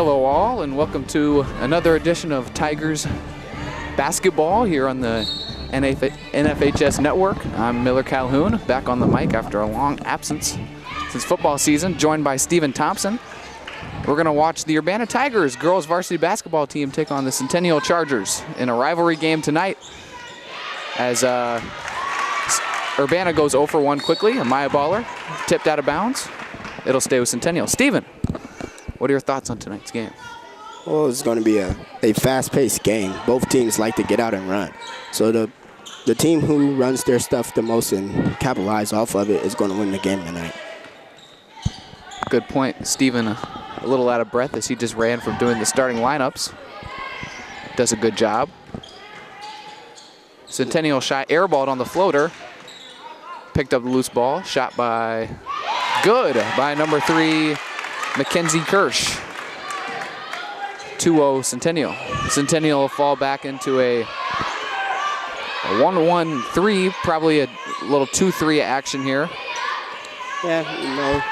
Hello all, and welcome to another edition of Tigers basketball here on the NFHS network. I'm Miller Calhoun, back on the mic after a long absence since football season, joined by Stephen Thompson. We're going to watch the Urbana Tigers girls varsity basketball team take on the Centennial Chargers in a rivalry game tonight as Urbana goes 0 for 1 quickly. A Maya baller tipped out of bounds. It'll stay with Centennial. Stephen, what are your thoughts on tonight's game? Well, it's going to be a fast-paced game. Both teams like to get out and run. So the team who runs their stuff the most and capitalize off of it is going to win the game tonight. Good point. Stephen, a little out of breath as he just ran from doing the starting lineups. Does a good job. Centennial shot airballed on the floater. Picked up the loose ball. Shot by number 3, Mackenzie Kirsch. 2-0 Centennial. Centennial will fall back into a 1-1-3, probably a little 2-3 action here. Yeah,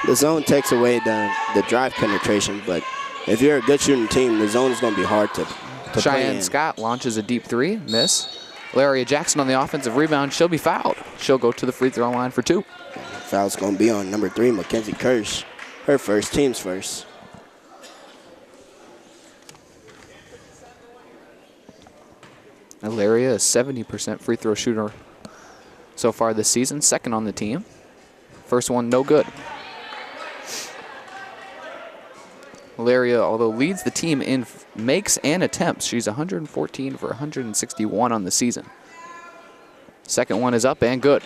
the zone takes away the drive penetration, but if you're a good shooting team, the zone is going to be hard to Cheyenne Scott launches a deep 3, miss. Laria Jackson on the offensive rebound. She'll be fouled. She'll go to the free throw line for 2. Foul's going to be on number 3, Mackenzie Kirsch. Her first, team's first. Laria, a 70% free throw shooter so far this season, second on the team. First one, no good. Laria, although leads the team in makes and attempts, she's 114 for 161 on the season. Second one is up and good.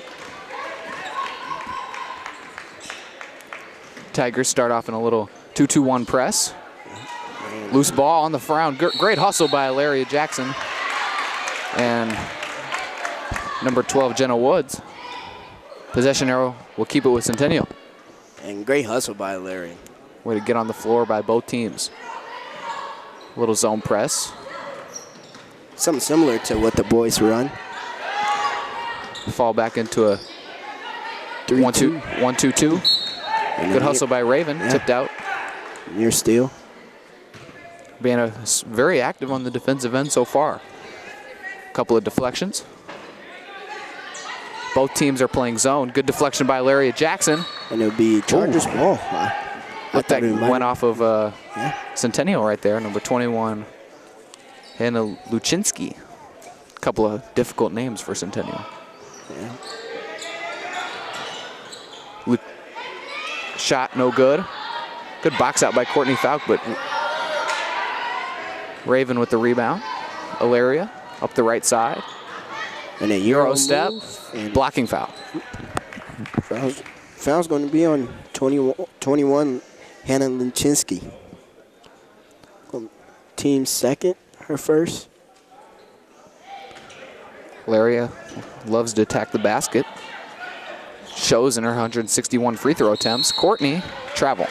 Tigers start off in a little 2-2-1 press. Loose ball on the ground. Great hustle by Laria Jackson. And number 12, Jenna Woods. Possession arrow will keep it with Centennial. And great hustle by Larry. Way to get on the floor by both teams. Little zone press. Something similar to what the boys run. Fall back into a 1-2-2. Good hustle by Raven, tipped out. Near steal. Being very active on the defensive end so far. Couple of deflections. Both teams are playing zone. Good deflection by Laria Jackson. And it'll be Chargers ball. That went off of Centennial right there. Number 21, Hannah Luchinsky. Couple of difficult names for Centennial. Yeah. Shot no good. Good box out by Courtney Falk, but Raven with the rebound. Ilaria up the right side. And a Euro step, blocking foul. Foul's going to be on 21, Hannah Luchinsky. Team second, her first. Laria loves to attack the basket. Shows in her 161 free throw attempts. Courtney, travel.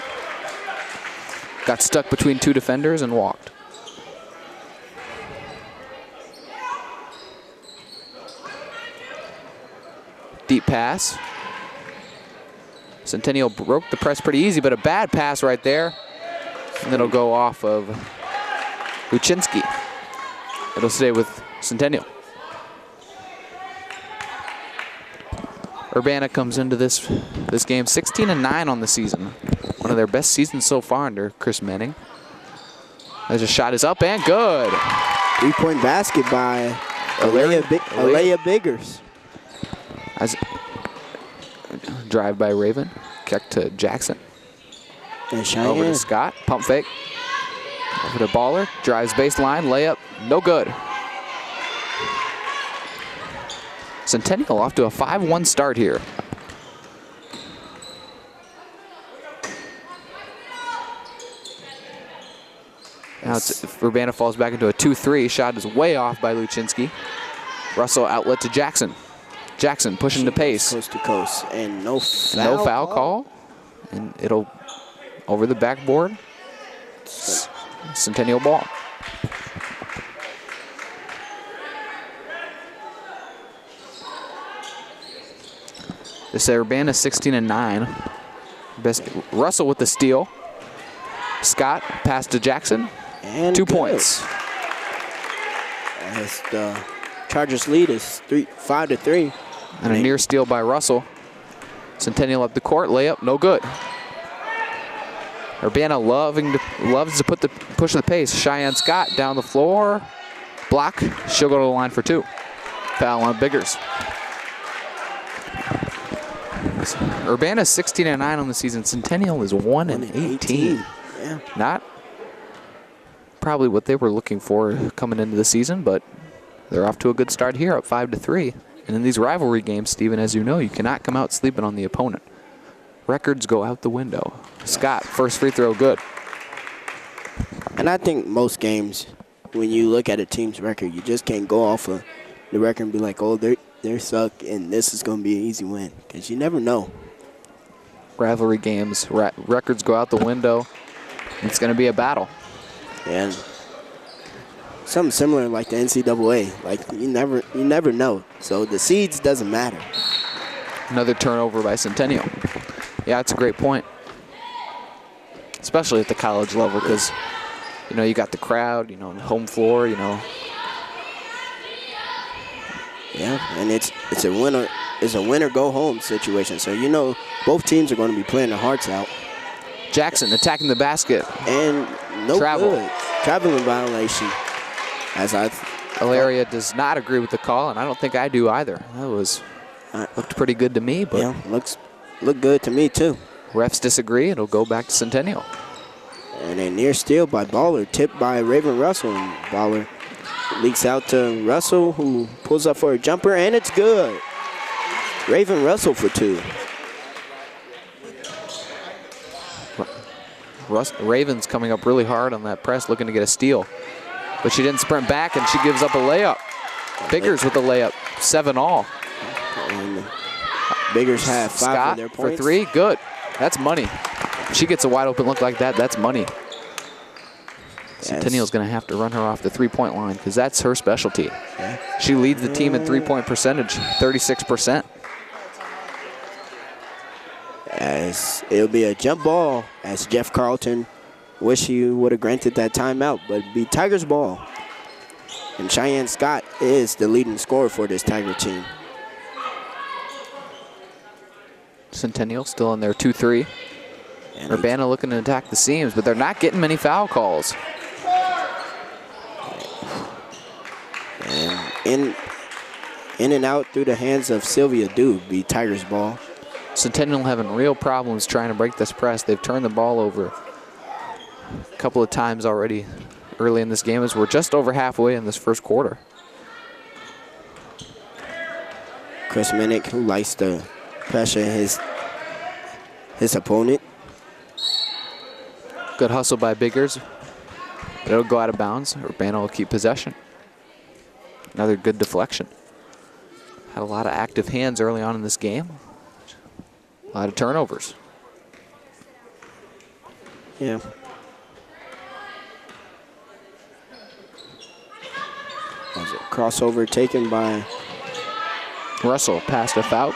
Got stuck between 2 defenders and walked. Deep pass. Centennial broke the press pretty easy, but a bad pass right there. And it'll go off of Luchinsky. It'll stay with Centennial. Urbana comes into this game 16-9 on the season. One of their best seasons so far under Chris Manning. As a shot is up and good. 3-point basket by Alea Biggers. As drive by Raven. Kick to Jackson. And over to Scott. Pump fake. Over to Baller. Drives baseline. Layup. No good. Centennial off to a 5-1 start here. Now Urbana falls back into a 2-3. Shot is way off by Luchinsky. Russell outlet to Jackson. Jackson pushing the pace. Coast to coast. And no foul call. And it'll over the backboard. Centennial ball. This Urbana 16-9. Russell with the steal. Scott pass to Jackson. And 2 good. points. As the Chargers lead is 5-3. And a near steal by Russell. Centennial up the court, layup, no good. Urbana loves to push the pace. Cheyenne Scott down the floor, block. She'll go to the line for 2. Foul on Biggers. Urbana's 16-9 on the season. Centennial is 1-18. Yeah. Not probably what they were looking for coming into the season, but they're off to a good start here, up 5-3. And in these rivalry games, Stephen, as you know, you cannot come out sleeping on the opponent. Records go out the window. Scott, first free throw, good. And I think most games, when you look at a team's record, you just can't go off of the record and be like, oh, they suck, and this is going to be an easy win, because you never know. Rivalry games, records go out the window. It's going to be a battle. And something similar like the NCAA, like you never know. So the seeds doesn't matter. Another turnover by Centennial. Yeah, that's a great point. Especially at the college level, because you got the crowd, home floor, Yeah, and it's a winner go home situation. So both teams are going to be playing their hearts out. Jackson attacking the basket. And no Travel. good. Traveling violation. Ilaria does not agree with the call, and I don't think I do either. That looked pretty good to me, but look good to me too. Refs disagree. It'll go back to Centennial. And a near steal by Baller, tipped by Raven Russell, and Baller leaks out to Russell, who pulls up for a jumper, and it's good. Raven Russell for 2. Raven's coming up really hard on that press, looking to get a steal. But she didn't sprint back, and she gives up a layup. Biggers with the layup, 7-all. And Biggers have 5 Scott of their points. for 3, good. That's money. If she gets a wide open look like that, that's money. Yes. Centennial's going to have to run her off the 3-point line because that's her specialty. Yeah. She leads the team in 3-point percentage, 36%. As it'll be a jump ball, as Jeff Carlton wish he would have granted that timeout, but it'd be Tigers ball. And Cheyenne Scott is the leading scorer for this Tiger team. Centennial still in there 2-3. And Urbana looking to attack the seams, but they're not getting many foul calls. And in and out through the hands of Sylvia Dew, be Tigers ball. Centennial having real problems trying to break this press. They've turned the ball over a couple of times already early in this game, as we're just over halfway in this first quarter. Chris Minnick, who likes to pressure his opponent. Good hustle by Biggers, but it'll go out of bounds. Urbana will keep possession. Another good deflection. Had a lot of active hands early on in this game. A lot of turnovers. Yeah. Was a crossover taken by Russell passed a foul.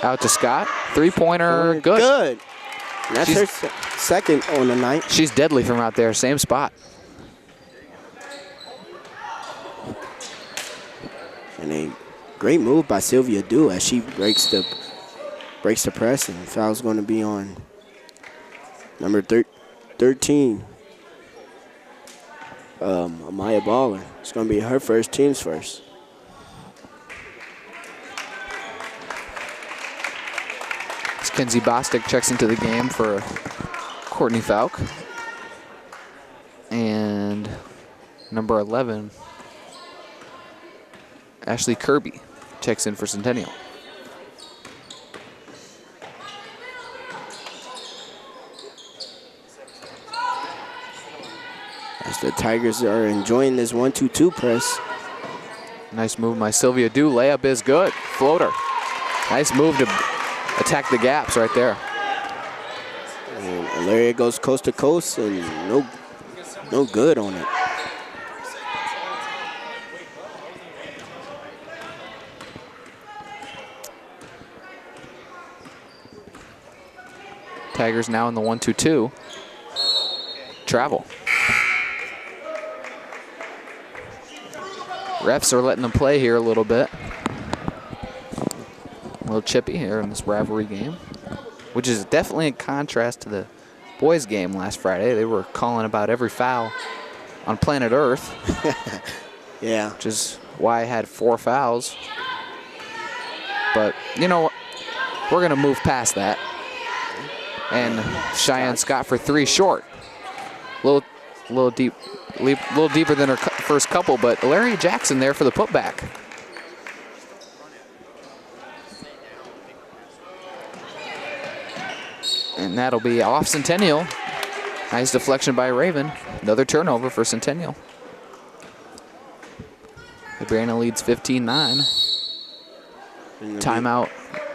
Out to Scott. 3-pointer, good. Good. And that's her second on the night. She's deadly from out there, same spot. And a great move by Sylvia Dew as she breaks the press, and foul's going to be on number 13, Amaya Baller. It's going to be her first, team's first. Kenzie Bostic checks into the game for Courtney Falk. And number 11, Ashley Kirby, checks in for Centennial. As the Tigers are enjoying this 1-2-2 press. Nice move by Sylvia Dew. Layup is good. Floater. Nice move to attack the gaps right there. And Ilaria goes coast to coast, and no good on it. Tigers now in the 1-2-2. travel. Refs are letting them play here a little bit. A little chippy here in this rivalry game, which is definitely in contrast to the boys' game last Friday. They were calling about every foul on planet Earth. Yeah. Which is why I had 4 fouls. But, you know, we're going to move past that. And Cheyenne Scott for 3 short. Little deeper than her first couple, but Larry Jackson there for the putback. And that'll be off Centennial. Nice deflection by Raven. Another turnover for Centennial. Urbana leads 15-9. Timeout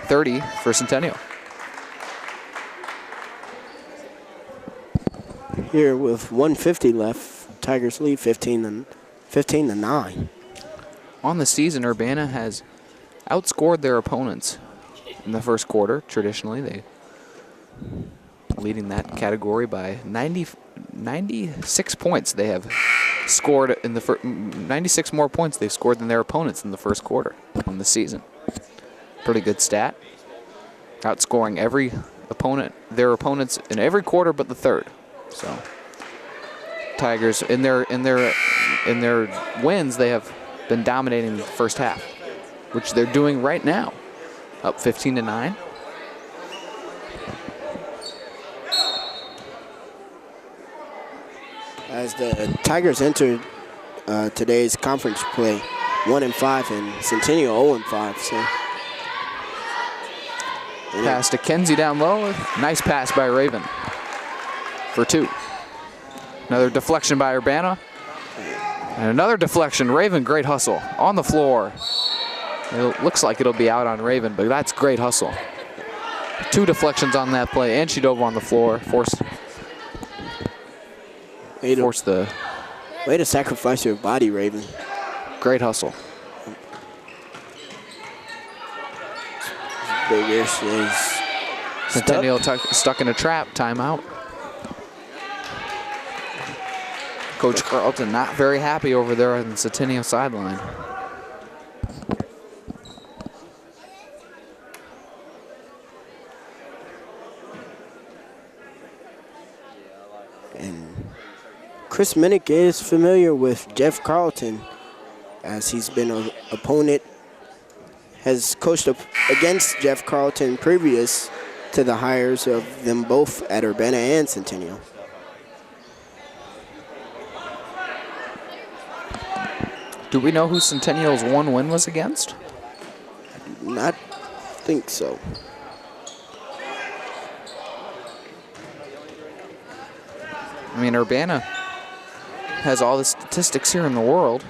30 for Centennial. Here with 1:50 left, Tigers lead 15 to 9. On the season, Urbana has outscored their opponents in the first quarter. Traditionally, they leading that category by 96 points. They have scored in the 96 more points they've scored than their opponents in the first quarter on the season. Pretty good stat. Outscoring their opponents in every quarter but the third. So Tigers in their wins, they have been dominating the first half, which they're doing right now. Up 15-9. As the Tigers entered today's conference play, 1-5, and Centennial 0-5. So pass to Kenzie down low. Nice pass by Raven for 2. Another deflection by Urbana. And another deflection. Raven, great hustle on the floor. It looks like it'll be out on Raven, but that's great hustle. 2 deflections on that play, and she dove on the floor. Way to sacrifice your body, Raven. Great hustle. Biggest is Centennial stuck in a trap. Timeout. Coach Carlton not very happy over there on the Centennial sideline. And Chris Minnick is familiar with Jeff Carlton, as he's been an opponent, has coached against Jeff Carlton previous to the hires of them both at Urbana and Centennial. Do we know who Centennial's one win was against? I do not think so. I mean, Urbana has all the statistics here in the world.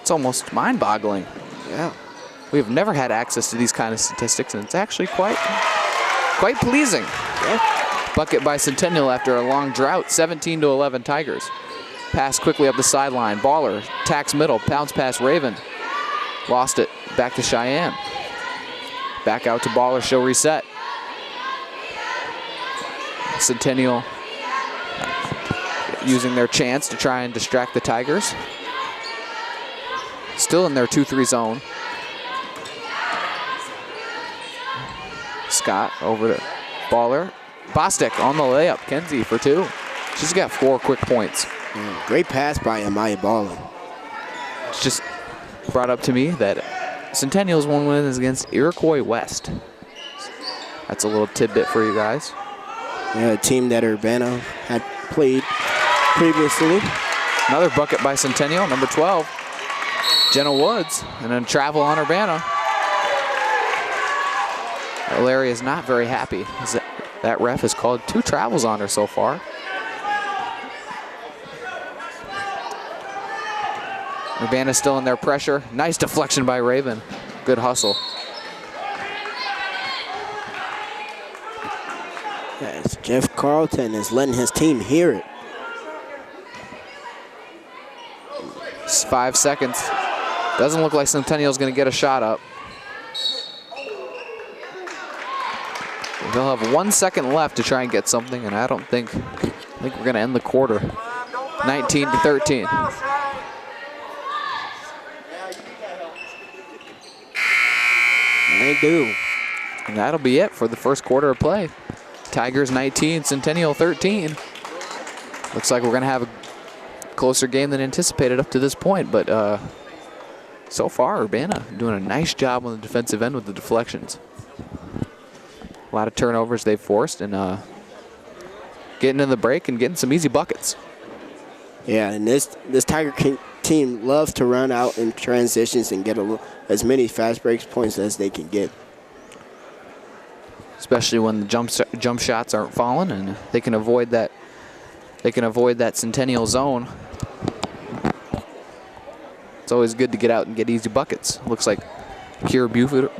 It's almost mind-boggling. Yeah. We've never had access to these kind of statistics, and it's actually quite pleasing. Yeah. Bucket by Centennial after a long drought, 17-11 Tigers. Pass quickly up the sideline. Baller tacks middle, bounce pass Raven. Lost it, back to Cheyenne. Back out to Baller, she'll reset. Centennial using their chance to try and distract the Tigers. Still in their 2-3 zone. Scott over to Baller. Bostic on the layup. Kenzie for 2. She's got 4 quick points. Great pass by Amaya Baller. It's just brought up to me that Centennial's one win is against Iroquois West. That's a little tidbit for you guys. Yeah, a team that Urbana had played previously. Another bucket by Centennial, number 12, Jenna Woods, and then travel on Urbana. Larry is not very happy. That ref has called 2 travels on her so far. Urbana still in their pressure. Nice deflection by Raven. Good hustle. Yes, Jeff Carlton is letting his team hear it. 5 seconds. Doesn't look like Centennial's going to get a shot up. They'll have 1 second left to try and get something, and I don't think think we're going to end the quarter 19-13. They do. And that'll be it for the first quarter of play. Tigers 19, Centennial 13. Looks like we're going to have a closer game than anticipated up to this point, but so far Urbana doing a nice job on the defensive end with the deflections. A lot of turnovers they've forced, and getting in the break and getting some easy buckets. Yeah, and this Tiger team loves to run out in transitions and get as many fast break points as they can get. Especially when the jump shots aren't falling, and they can avoid that. They can avoid that Centennial zone. It's always good to get out and get easy buckets. Looks like Kira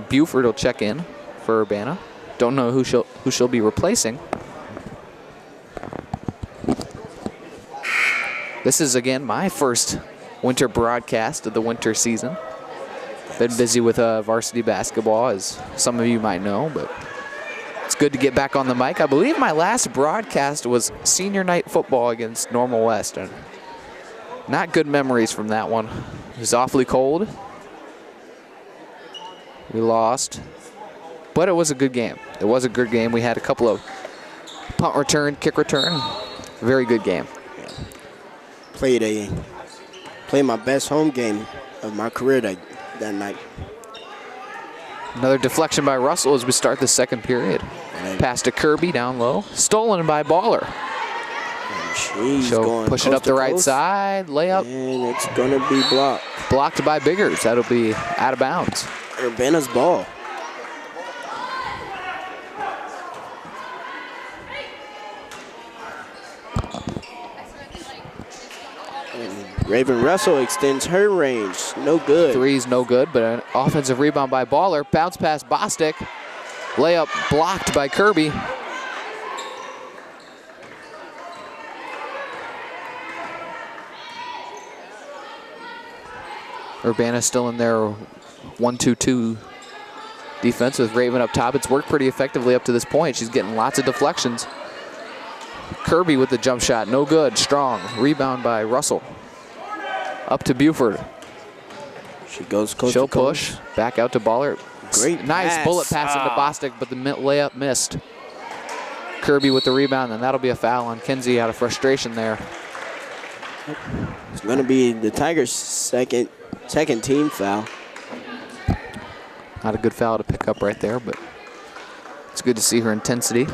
Buford will check in for Urbana. Don't know who she'll be replacing. This is again my first winter broadcast of the winter season. Been busy with varsity basketball, as some of you might know, but it's good to get back on the mic. I believe my last broadcast was senior night football against Normal West, and not good memories from that one. It was awfully cold. We lost, but it was a good game. It was a good game. We had a couple of punt return, kick return. Very good game. Played my best home game of my career that night. Another deflection by Russell as we start the second period. Pass to Kirby down low. Stolen by Baller. She'll push it up the right side. Layup. And it's going to be blocked. Blocked by Biggers. That'll be out of bounds. Urbana's ball. Raven Russell extends her range. No good. Three's no good, but an offensive rebound by Baller. Bounce pass Bostic. Layup blocked by Kirby. Urbana still in their 1-2-2 defense with Raven up top. It's worked pretty effectively up to this point. She's getting lots of deflections. Kirby with the jump shot. No good. Strong. Rebound by Russell. Up to Buford. She goes coast She'll to coast. push. Back out to Baller. Great nice pass. bullet pass into Bostic, but the layup missed. Kirby with the rebound, and that'll be a foul on Kenzie out of frustration there. It's going to be the Tigers' second team foul. Not a good foul to pick up right there, but it's good to see her intensity.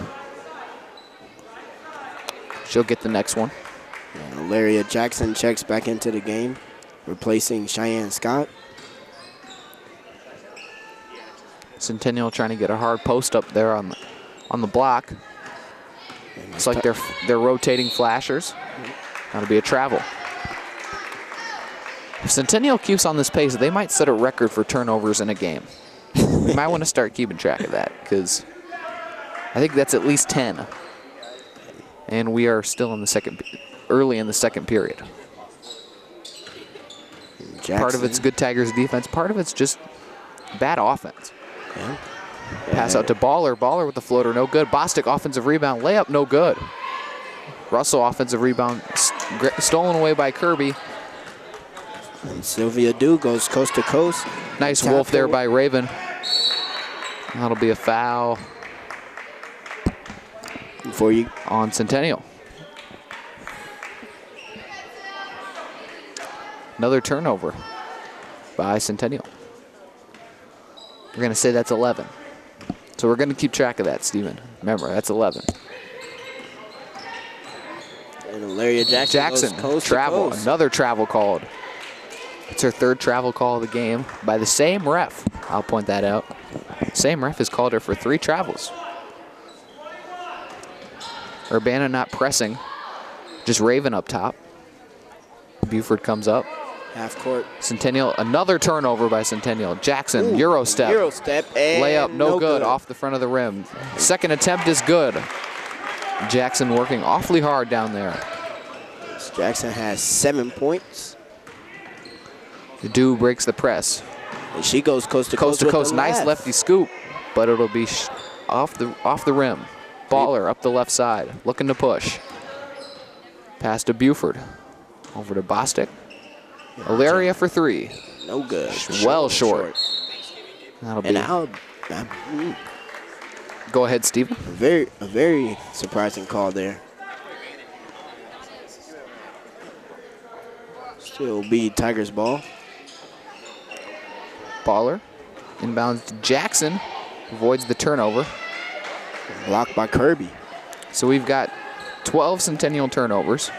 She'll get the next one. And Laria Jackson checks back into the game, replacing Cheyenne Scott. Centennial trying to get a hard post up there on the block. It's like they're rotating flashers. That'll be a travel. If Centennial keeps on this pace, they might set a record for turnovers in a game. We might want to start keeping track of that, because I think that's at least 10. And we are still in the early in the second period. Jackson. Part of it's good Tigers defense. Part of it's just bad offense. Yeah. Pass out to Baller. Baller with the floater, no good. Bostic offensive rebound, layup, no good. Russell offensive rebound, stolen away by Kirby. And Sylvia Dew goes coast to coast. Nice wolf there by Raven. That'll be a foul for you on Centennial. Another turnover by Centennial. We're going to say that's 11. So we're going to keep track of that, Steven. Remember, that's 11. And Laria Jackson goes coast travel. to coast. Another travel called. It's her third travel call of the game by the same ref. I'll point that out. Same ref has called her for 3 travels. Urbana not pressing. Just Raven up top. Buford comes up. Half court. Centennial, another turnover by Centennial. Jackson, Ooh, Euro step. Euro step and layup, no good, off the front of the rim. Second attempt is good. Jackson working awfully hard down there. Jackson has 7 points. Dew breaks the press. And she goes coast to coast. Nice lefty scoop, but it'll be off the rim. Baller up the left side, looking to push. Pass to Buford. Over to Bostic. Ilaria for three. No good. Well short. That'll be. And now, Go ahead, Steven. a very surprising call there. Still be Tigers ball. Baller. Inbounds to Jackson. Avoids the turnover. Blocked by Kirby. So we've got 12 Centennial turnovers.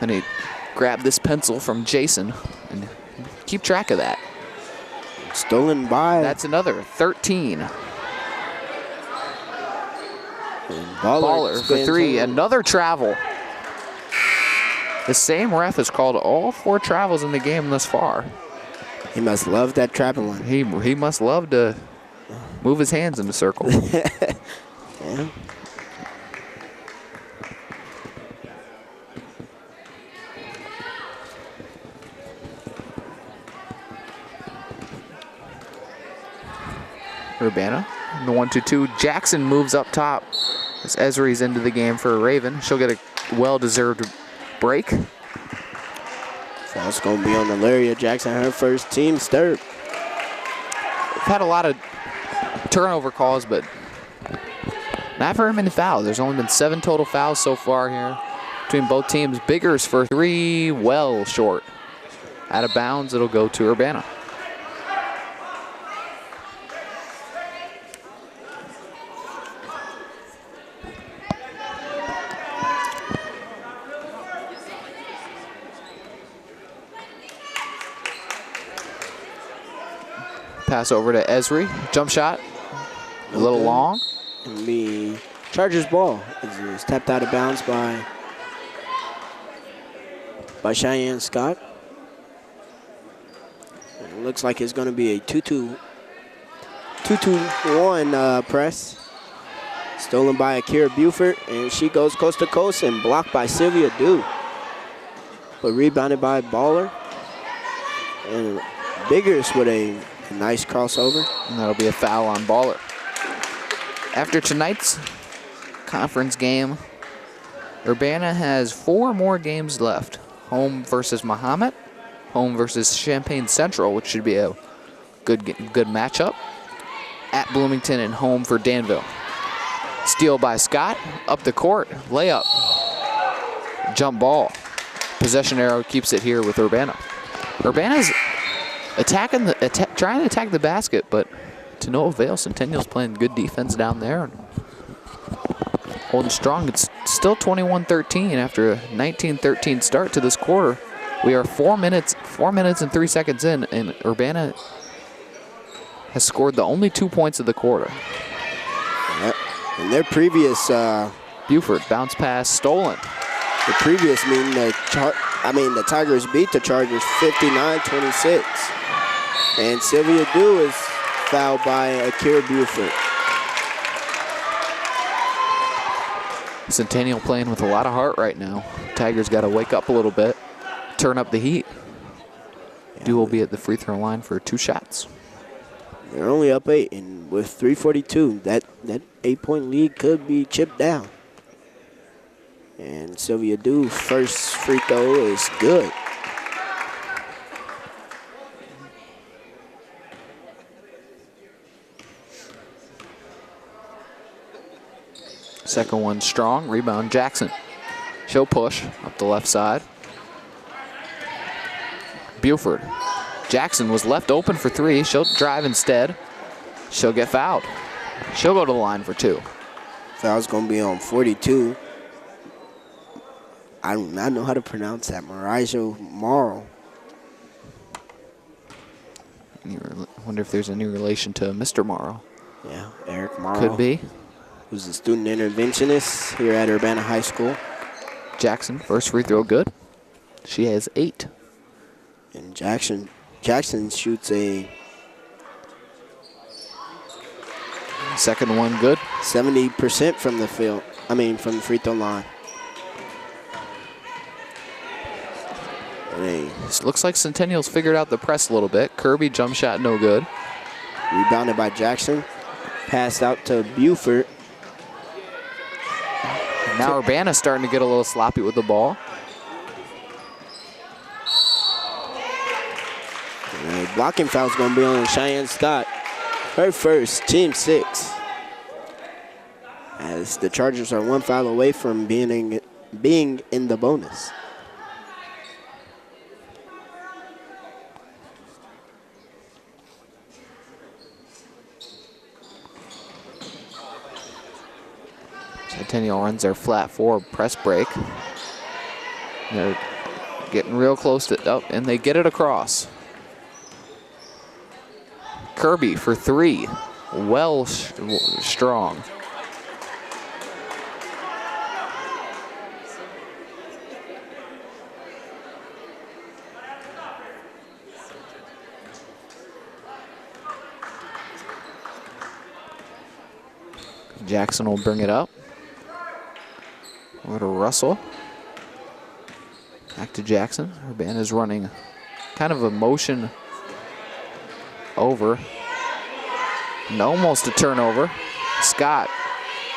And he grabbed this pencil from Jason and keep track of that. Stolen by. That's another 13. And Baller for three. home. Another travel. The same ref has called all 4 travels in the game thus far. He must love that traveling. He must love to move his hands in the circle. Yeah. Urbana, the 1-2-2. Jackson moves up top as Esri's into the game for a Raven. She'll get a well-deserved break. Foul's going to be on Ilaria Jackson, her first team stirred. We've had a lot of turnover calls, but not very many fouls. There's only been 7 total fouls so far here between both teams. Biggers for 3, well short. Out of bounds, it'll go to Urbana. Pass over to Esri. Jump shot. A little long. And the Chargers ball is tapped out of bounds by Cheyenne Scott. And it looks like it's going to be a 2-2-1 press. Stolen by Akira Buford, and she goes coast to coast and blocked by Sylvia Dew. But rebounded by Baller. And Biggers with a nice crossover. And that'll be a foul on Baller. After tonight's conference game, Urbana has 4 more games left. Home versus Mahomet, home versus Champaign Central, which should be a good matchup. At Bloomington and home for Danville. Steal by Scott, up the court, layup, jump ball. Possession arrow keeps it here with Urbana. Urbana's trying to attack the basket, but to no avail. Centennial's playing good defense down there and holding strong. It's still 21-13 after a 19-13 start to this quarter. We are 4 minutes and 3 seconds in, and Urbana has scored the only 2 points of the quarter. Yep. And their previous Buford bounce pass stolen. The previous meeting, the Tigers beat the Chargers 59-26. And Sylvia Dew is fouled by Akira Buford. Centennial playing with a lot of heart right now. Tigers got to wake up a little bit, turn up the heat. Yeah. Dew will be at the free throw line for 2 shots. They're only up 8, and with 3:42, that 8-point lead could be chipped down. And Sylvia Dew first free throw is good. Second one strong, rebound Jackson. She'll push up the left side. Buford. Jackson was left open for 3. She'll drive instead. She'll get fouled. She'll go to the line for 2. Foul's going to be on 42. I do not know how to pronounce that. Marijo Morrow. I wonder if there's any relation to Mr. Morrow. Yeah, Eric Morrow. Could be. Who's a student interventionist here at Urbana High School. Jackson, first free throw good. She has 8. And Jackson shoots a second one good. 70% from the field. From the free throw line. This looks like Centennial's figured out the press a little bit. Kirby jump shot no good. Rebounded by Jackson. Passed out to Buford. Now Urbana's starting to get a little sloppy with the ball. And a blocking foul's going to be on Cheyenne Scott. Her first, team 6. As the Chargers are 1 foul away from being in the bonus. Centennial runs their flat 4 press break. They're getting real close to, oh, and they get it across. Kirby for 3, well strong. Jackson will bring it up. Over to Russell. Back to Jackson. Urbana's running kind of a motion over. And almost a turnover. Scott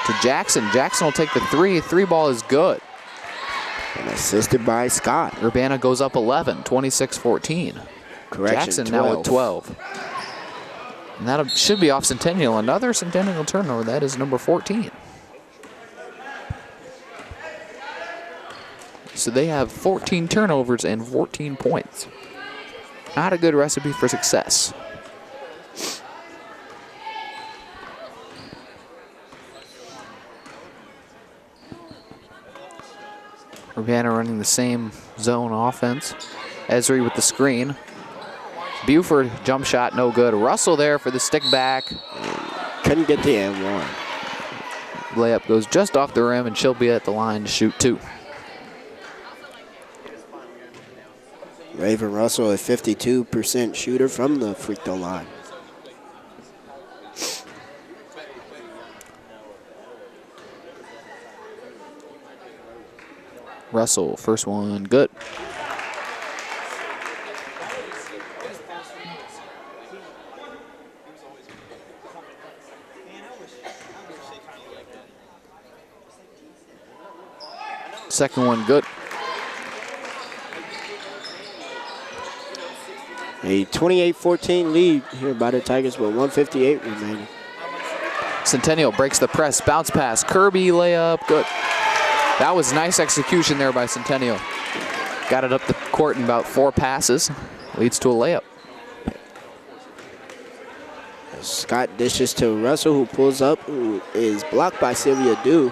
to Jackson. Jackson will take the 3. 3 ball is good. And assisted by Scott. Urbana goes up 11, 26-14. Correction, Jackson 12. now with 12. And that should be off Centennial. Another Centennial turnover. That is number 14. So they have 14 turnovers and 14 points. Not a good recipe for success. Urbana running the same zone offense. Esri with the screen. Buford, jump shot, no good. Russell there for the stick back. Couldn't get the M1. Layup goes just off the rim, and she'll be at the line to shoot 2. Raven Russell, a 52% shooter from the free throw line. Russell, first one, good. Second one, good. A 28-14 lead here by the Tigers with 1:58 remaining. Centennial breaks the press, bounce pass, Kirby layup, good. That was nice execution there by Centennial. Got it up the court in about 4 passes. Leads to a layup. Scott dishes to Russell, who pulls up, who is blocked by Sylvia Dew.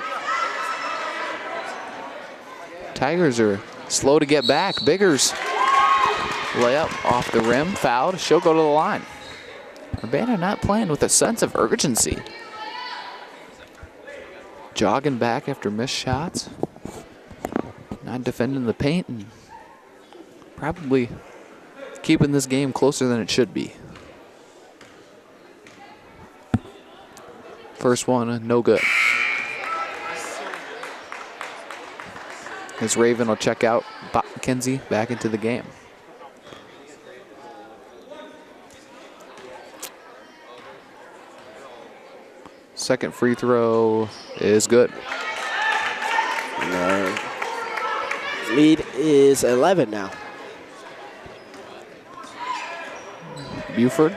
Tigers are slow to get back. Biggers layup off the rim, fouled. She'll go to the line. Urbana not playing with a sense of urgency. Jogging back after missed shots. Not defending the paint and probably keeping this game closer than it should be. First one, no good. As Raven will check out Kinsey back into the game. Second free throw is good. Lead is 11 now. Buford.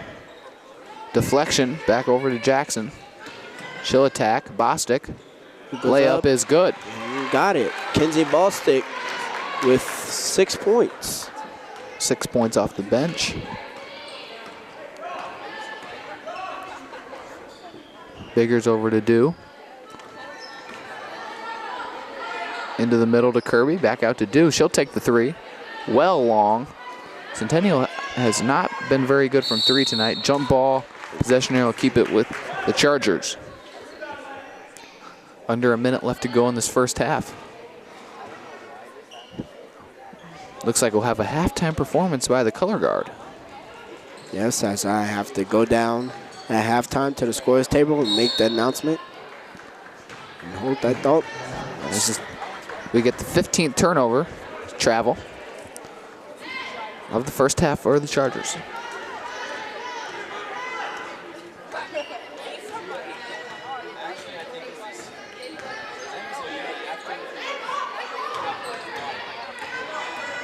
Deflection back over to Jackson. She'll attack. Bostic. Layup is good. Got it. Kinsey Bostic with 6 points. 6 points off the bench. Biggers over to Dew. Into the middle to Kirby. Back out to Dew. She'll take the 3. Well long. Centennial has not been very good from 3 tonight. Jump ball. Possession here will keep it with the Chargers. Under a minute left to go in this first half. Looks like we'll have a halftime performance by the color guard. Yes, as I have to go down at halftime to the scorers table and make the announcement. And hold that thought. We get the 15th turnover, travel, of the first half for the Chargers.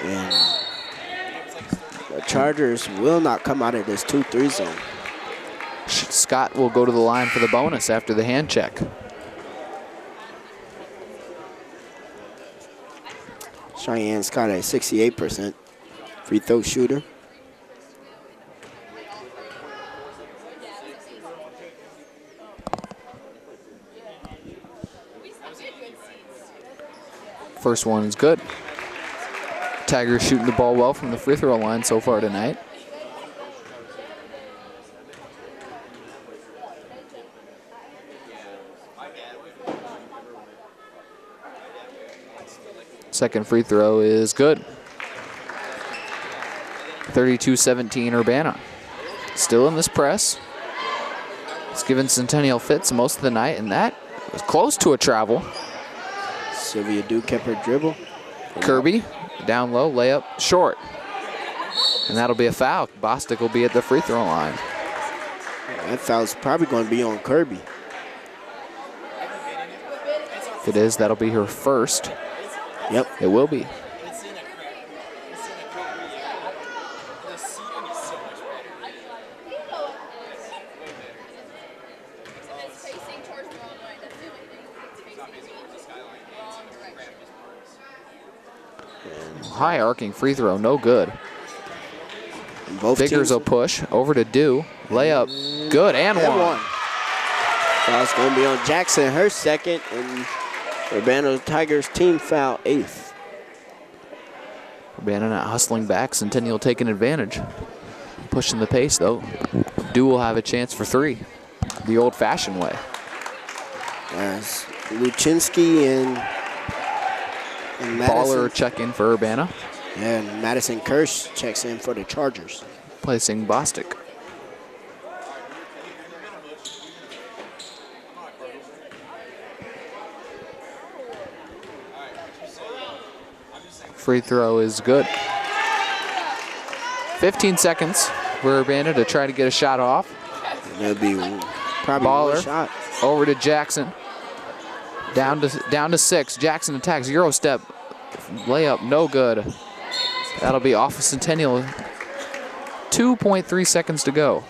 And the Chargers will not come out of this 2-3 zone. Scott will go to the line for the bonus after the hand check. Cheyenne Scott at 68% free throw shooter. First one is good. Tigers shooting the ball well from the free throw line so far tonight. Second free throw is good. 32-17 Urbana. Still in this press. It's given Centennial fits most of the night, and that was close to a travel. Sylvia Duke kept her dribble. Kirby, down low, layup, short. And that'll be a foul. Bostic will be at the free throw line. That foul's probably going to be on Kirby. If it is, that'll be her first. Yep. It will be. High arcing free throw, no good. Biggers will push over to Do. Layup, good, and one. Foul's going to be on Jackson, her second, and Urbana Tigers team foul 8th. Urbana not hustling back, Centennial taking advantage. Pushing the pace though. Do will have a chance for three, the old-fashioned way. As Luczynski and Baller check in for Urbana. And Madison Kirsch checks in for the Chargers. Placing Bostic. Free throw is good. 15 seconds for Urbana to try to get a shot off. And that'll be probably Baller one shot. Over to Jackson. Down to 6. Jackson attacks. Euro step. Layup, no good. That'll be off of Centennial. 2.3 seconds to go.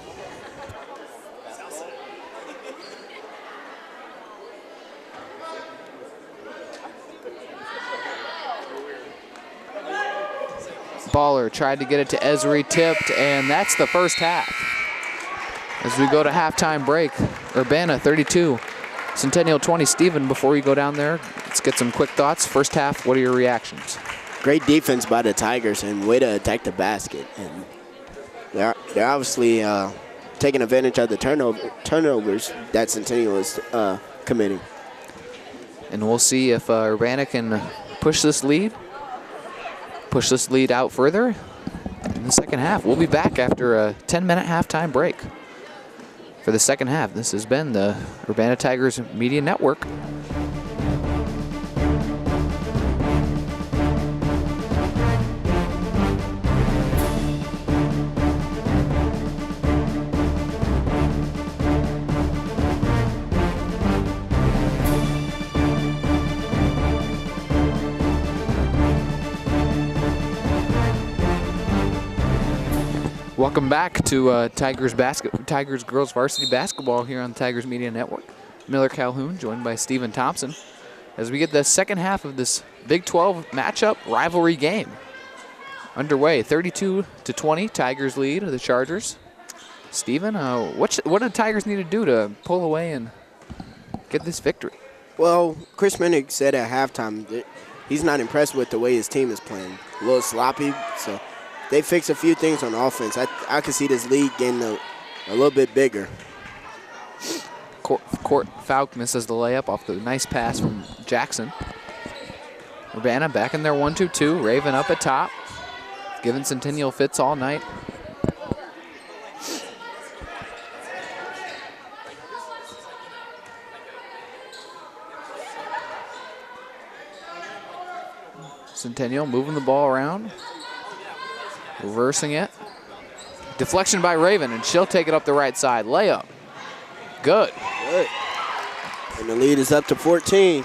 Baller tried to get it to Esri, tipped, and that's the first half. As we go to halftime break, Urbana 32, Centennial 20. Steven, before you go down there, let's get some quick thoughts. First half, what are your reactions? Great defense by the Tigers and way to attack the basket. And they're obviously taking advantage of the turnovers that Centennial is committing. And we'll see if Urbana can push this lead out further in the second half. We'll be back after a 10-minute halftime break for the second half. This has been the Urbana Tigers Media Network. Welcome back to Tigers girls varsity basketball here on the Tigers Media Network. Miller Calhoun joined by Stephen Thompson as we get the second half of this Big 12 matchup rivalry game underway. 32-20, Tigers lead the Chargers. Stephen, what do the Tigers need to do to pull away and get this victory? Well, Chris Minnick said at halftime that he's not impressed with the way his team is playing. A little sloppy, so they fix a few things on offense. I can see this league getting a little bit bigger. Court Falk misses the layup off the nice pass from Jackson. Urbana back in their 1-2-2. Raven up at top. Giving Centennial fits all night. Centennial moving the ball around. Reversing it. Deflection by Raven, and she'll take it up the right side. Layup. Good. Good. And the lead is up to 14.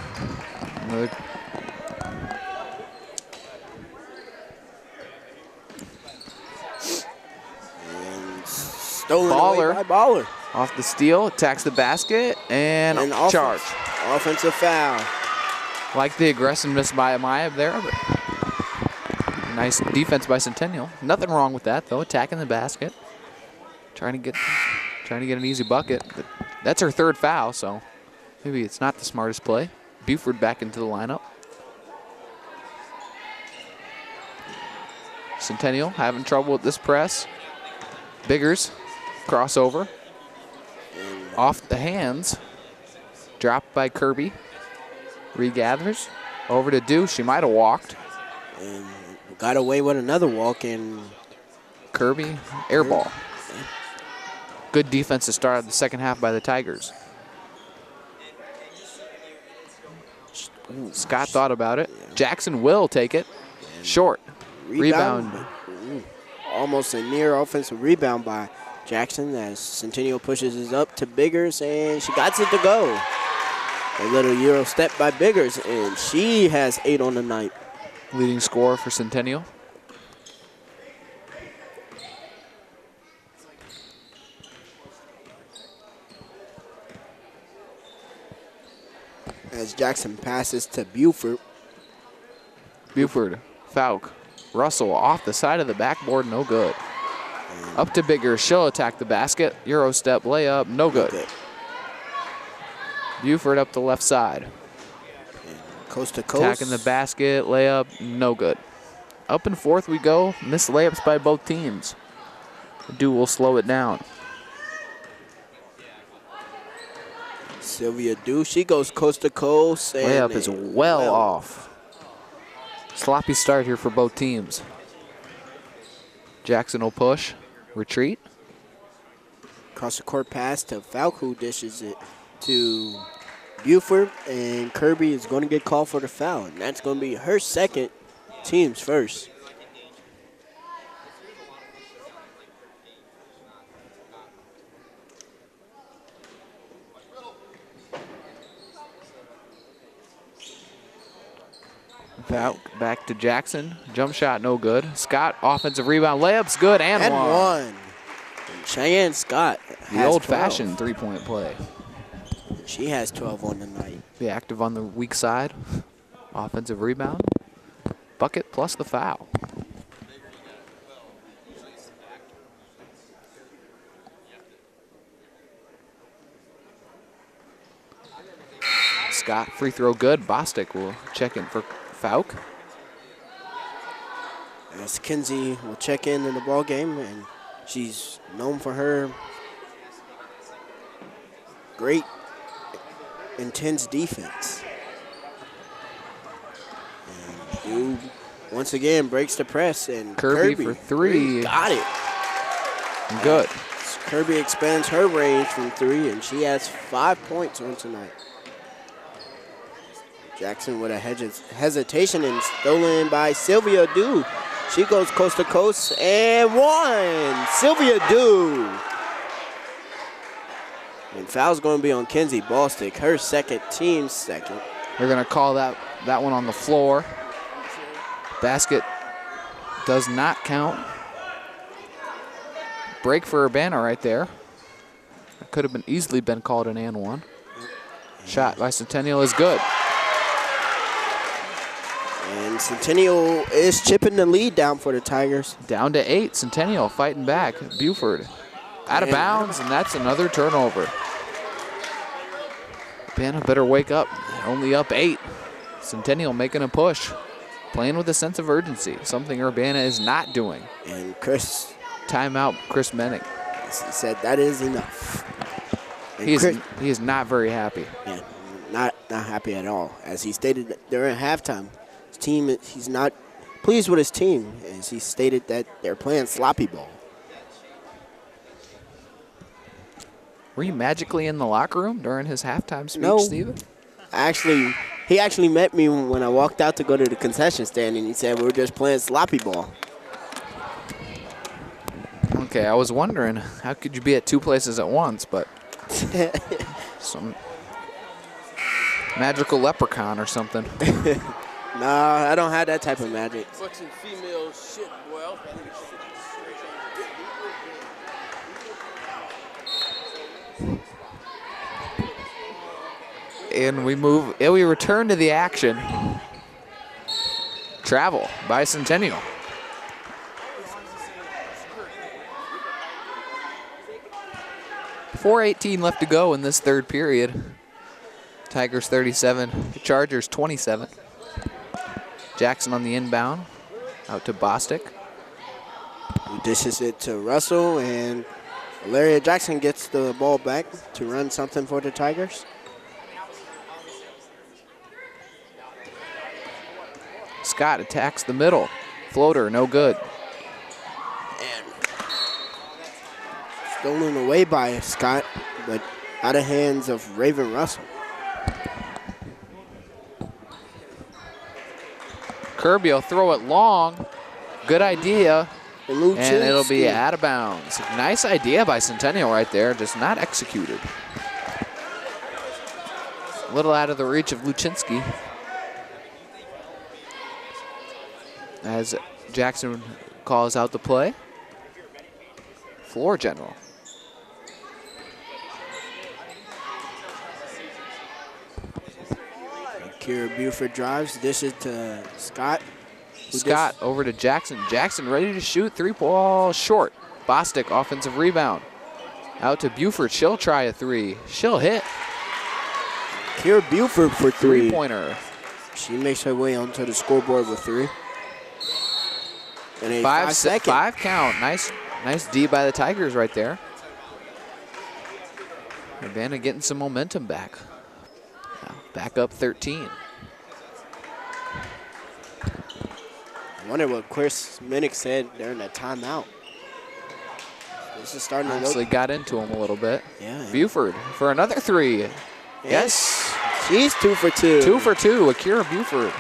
Stolen away by Baller. Off the steal, attacks the basket, and charge. Offensive foul. Like the aggressiveness by Amaya there, but nice defense by Centennial. Nothing wrong with that though. Attacking the basket, trying to get an easy bucket. But that's her third foul, so maybe it's not the smartest play. Buford back into the lineup. Centennial having trouble with this press. Biggers crossover. Off the hands. Dropped by Kirby. Regathers. Over to Dew. She might have walked. And got away with another walk, and Kirby, air ball. Good defense to start the second half by the Tigers. Scott thought about it. Jackson will take it. Short. Rebound. Almost a near offensive rebound by Jackson as Centennial pushes it up to Biggers, and she got it to go. A little Euro step by Biggers, and she has 8 on the night. Leading scorer for Centennial. As Jackson passes to Buford. Buford, Falk, Russell off the side of the backboard, no good. Up to Biggers, she'll attack the basket. Euro step, layup, no good. Buford up the left side. Coast to coast. Attacking the basket, layup, no good. Up and forth we go. Missed layups by both teams. Dew will slow it down. Sylvia Dew, she goes coast to coast. Layup is well off. Sloppy start here for both teams. Jackson will push, retreat. Across the court pass to Falk, who dishes it to Buford, and Kirby is going to get called for the foul, and that's going to be her second, team's first. Back to Jackson. Jump shot, no good. Scott, offensive rebound. Layup's good, and one. And Cheyenne Scott The old-fashioned three-point play. She has 12 on the night. Be active on the weak side. Offensive rebound. Bucket plus the foul. Scott, free throw good. Bostic will check in for Falk. As Kinsey will check in the ball game, and she's known for her great, intense defense. And Dew once again breaks the press, and Kirby for three. Got it. Good. Kirby expands her range from three, and she has 5 points on tonight. Jackson with a hesitation and stolen by Sylvia Dew. She goes coast to coast and one. Sylvia Dew. And foul's going to be on Kenzie Ballstick, her second, team's second. They're going to call that one on the floor. Basket does not count. Break for Urbana right there. It could have easily been called an and one. Shot by Centennial is good. And Centennial is chipping the lead down for the Tigers. Down to 8. Centennial fighting back. Buford out of bounds, and that's another turnover. Urbana better wake up. Only up 8. Centennial making a push. Playing with a sense of urgency, something Urbana is not doing. And Chris. Timeout, Chris Menning. He said that is enough. He is not very happy. Yeah, not happy at all. As he stated during halftime, his team, he's not pleased with his team, as he stated that they're playing sloppy ball. Were you magically in the locker room during his halftime speech, No. Steven? He actually met me when I walked out to go to the concession stand, and he said we're just playing sloppy ball. Okay, I was wondering, how could you be at 2 places at once, but some magical leprechaun or something. Nah, I don't have that type of magic. And we return to the action. Travel by Centennial. .418 left to go in this third period. Tigers 37, Chargers 27. Jackson on the inbound, out to Bostic. He dishes it to Russell, and Valeria Jackson gets the ball back to run something for the Tigers. Scott attacks the middle. Floater, no good. And stolen away by Scott, but out of hands of Raven Russell. Kirby will throw it long. Good idea. And it'll be out of bounds. Nice idea by Centennial right there, just not executed. A little out of the reach of Luczynski. As Jackson calls out the play. Floor general. Kira Buford drives, dishes to Scott. Scott over to Jackson. Jackson ready to shoot, three ball short. Bostic offensive rebound. Out to Buford, she'll try a three. She'll hit. Kira Buford for three. Three-pointer. She makes her way onto the scoreboard with three. And a 5 second. 5 count, nice D by the Tigers right there. Urbana getting some momentum back. Now back up 13. I wonder what Chris Minnick said during that timeout. This is starting Honestly to got into him a little bit. Yeah. Buford for another three. Yes. She's 2 for 2. 2 for 2, Akira Buford.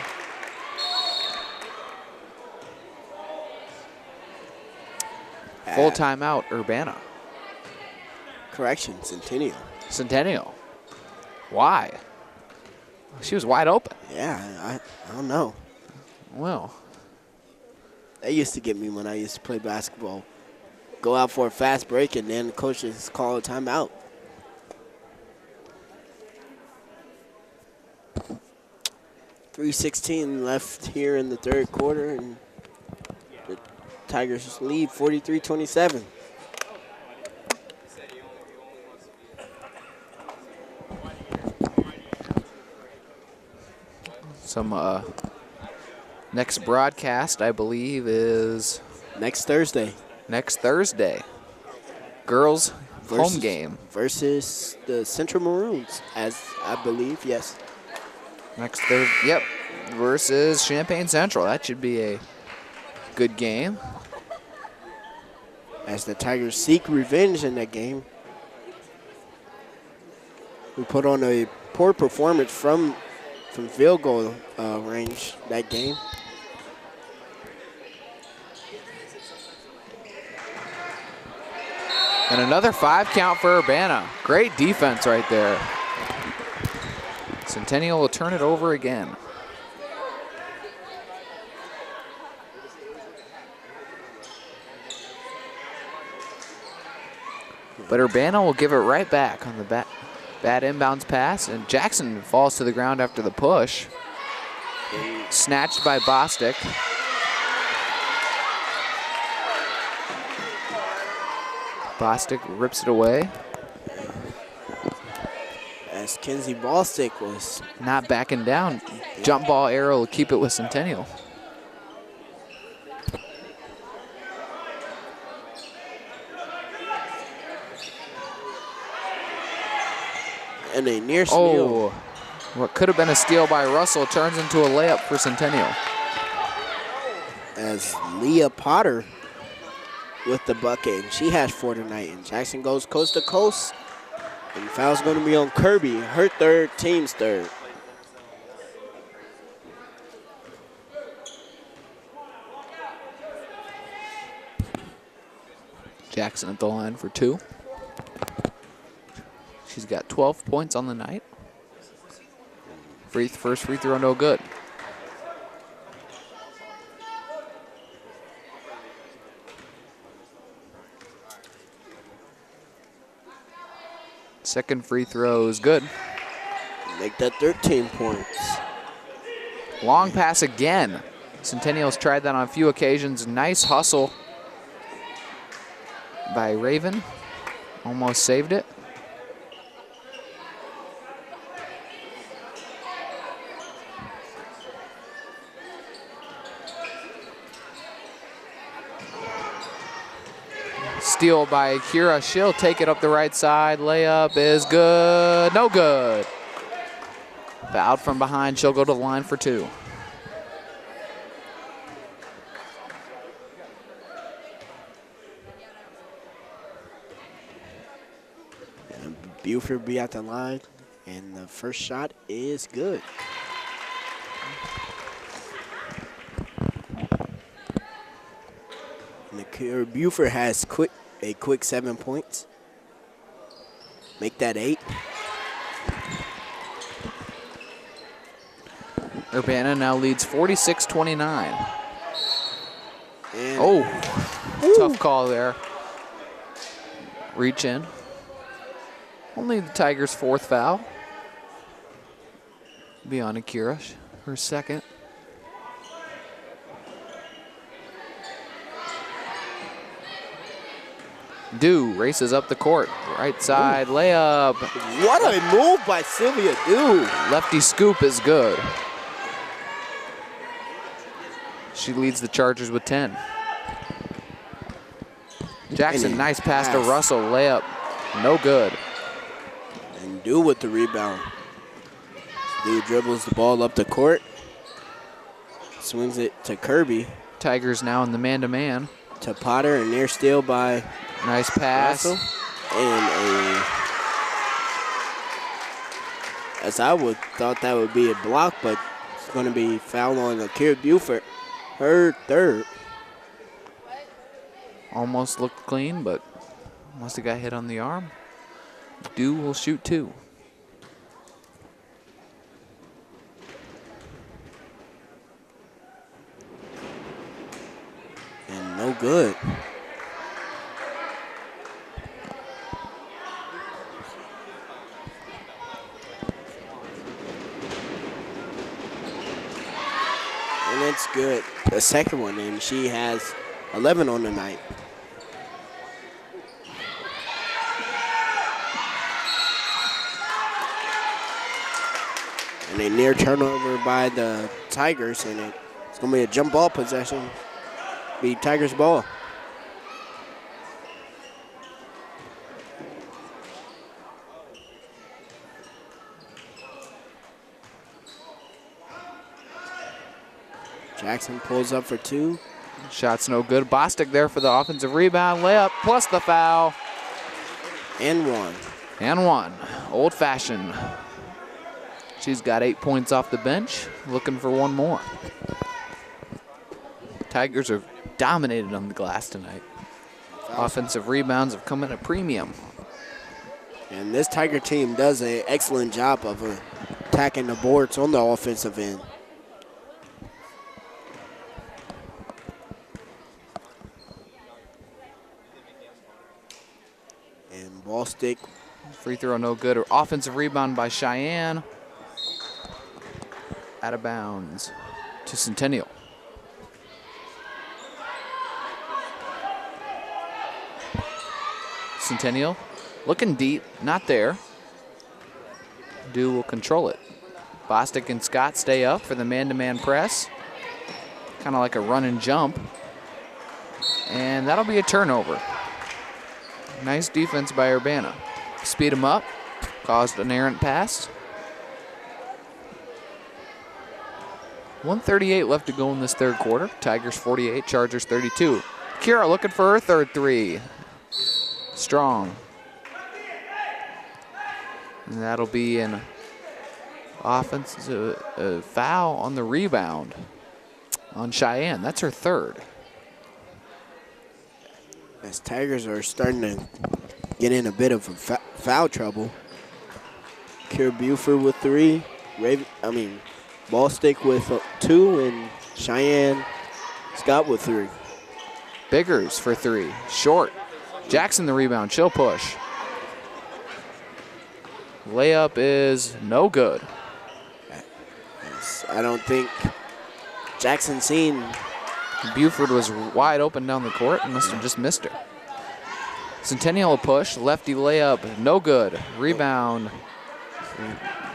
Full timeout, Urbana. Correction, Centennial. Centennial. Why? She was wide open. Yeah, I don't know. Well. That used to get me when I used to play basketball. Go out for a fast break and then the coaches call a timeout. .316 left here in the third quarter, and the Tigers lead 43-27. Some next broadcast, I believe, is next Thursday. Next Thursday. Girls home game. Versus the Central Maroons, as I believe, yes. Next Thursday, yep. Versus Champaign Central. That should be a good game. As the Tigers seek revenge in that game. We put on a poor performance from field goal range that game. And another 5 count for Urbana. Great defense right there. Centennial will turn it over again. But Urbana will give it right back on the bad inbounds pass, and Jackson falls to the ground after the push. Snatched by Bostic. Bostic rips it away. As Kenzie Bostic was not backing down. Jump ball arrow will keep it with Centennial. And a near steal. Oh, what could have been a steal by Russell turns into a layup for Centennial. As Leah Potter with the bucket, and she has 4 tonight. And Jackson goes coast to coast. And the foul's going to be on Kirby, her third, team's third. Jackson at the line for 2. She's got 12 points on the night. First free throw, no good. Second free throw is good. make that 13 points. Long pass again. Centennial's tried that on a few occasions. Nice hustle by Raven. Almost saved it. Steal by Kira. She'll take it up the right side. Layup is good. No good. Fouled from behind. She'll go to the line for 2. Buford be at the line, and the first shot is good. And Buford has a quick 7 points. Make that 8. Urbana now leads 46-29. Oh, tough call there. Reach in. Only the Tigers' 4th foul. Be on Akira, her 2nd. Dew races up the court. Right side layup. What a move by Sylvia Dew. Lefty scoop is good. She leads the Chargers with 10. Jackson, nice pass to Russell. Layup, no good. And Dew with the rebound. Dew dribbles the ball up the court. Swings it to Kirby. Tigers now in the man-to-man. To Potter, and near steal by nice pass. Russell. And as I would thought that would be a block, but it's going to be foul on Akira Buford. Her 3rd. Almost looked clean, but must have got hit on the arm. Dew will shoot 2. And no good. And it's good. The 2nd one, and she has 11 on the night. And a near turnover by the Tigers, and it's going to be a jump ball possession. Be Tigers ball. Jackson pulls up for 2. Shot's no good. Bostic there for the offensive rebound. Layup plus the foul. And 1. And 1. Old-fashioned. She's got 8 points off the bench. Looking for 1 more. Tigers are dominated on the glass tonight. Offensive rebounds have come at a premium. And this Tiger team does an excellent job of attacking the boards on the offensive end. And ball stick. Free throw no good. Or offensive rebound by Cheyenne. Out of bounds to Centennial. Centennial looking deep, not there. Dew will control it. Bostic and Scott stay up for the man-to-man press. Kind of like a run and jump. And that'll be a turnover. Nice defense by Urbana. Speed him up, caused an errant pass. 1:38 left to go in this 3rd quarter. Tigers 48, Chargers 32. Kira looking for her 3rd 3. Strong. And that'll be an offensive foul on the rebound on Cheyenne. That's her 3rd. As Tigers are starting to get in a bit of foul trouble. Kira Buford with 3. Ball stick with 2, and Cheyenne Scott with 3. Biggers for 3. Short. Jackson the rebound. She'll push. Layup is no good. I don't think Jackson seen. Buford was wide open down the court and must have just missed her. Centennial push, lefty layup, no good. Rebound,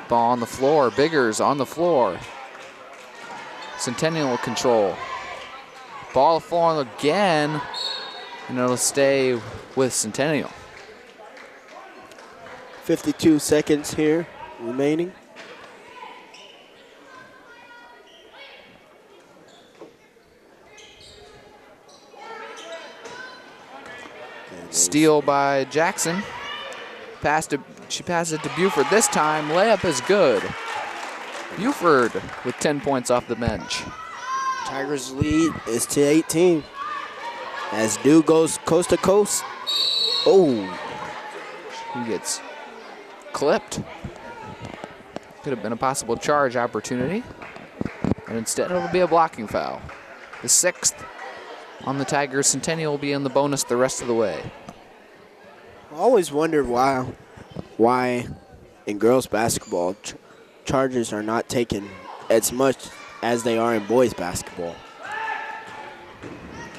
ball on the floor. Biggers on the floor. Centennial control. Ball falling again, and it'll stay with Centennial. 52 seconds here remaining. Steal by Jackson. She passed it to Buford. This time, layup is good. Buford with 10 points off the bench. Tigers' lead is to 18. As Dew goes coast to coast. Oh. He gets clipped. Could have been a possible charge opportunity. And instead, it'll be a blocking foul. The 6th on the Tigers. Centennial will be in the bonus the rest of the way. I always wondered why in girls basketball charges are not taken as much as they are in boys basketball.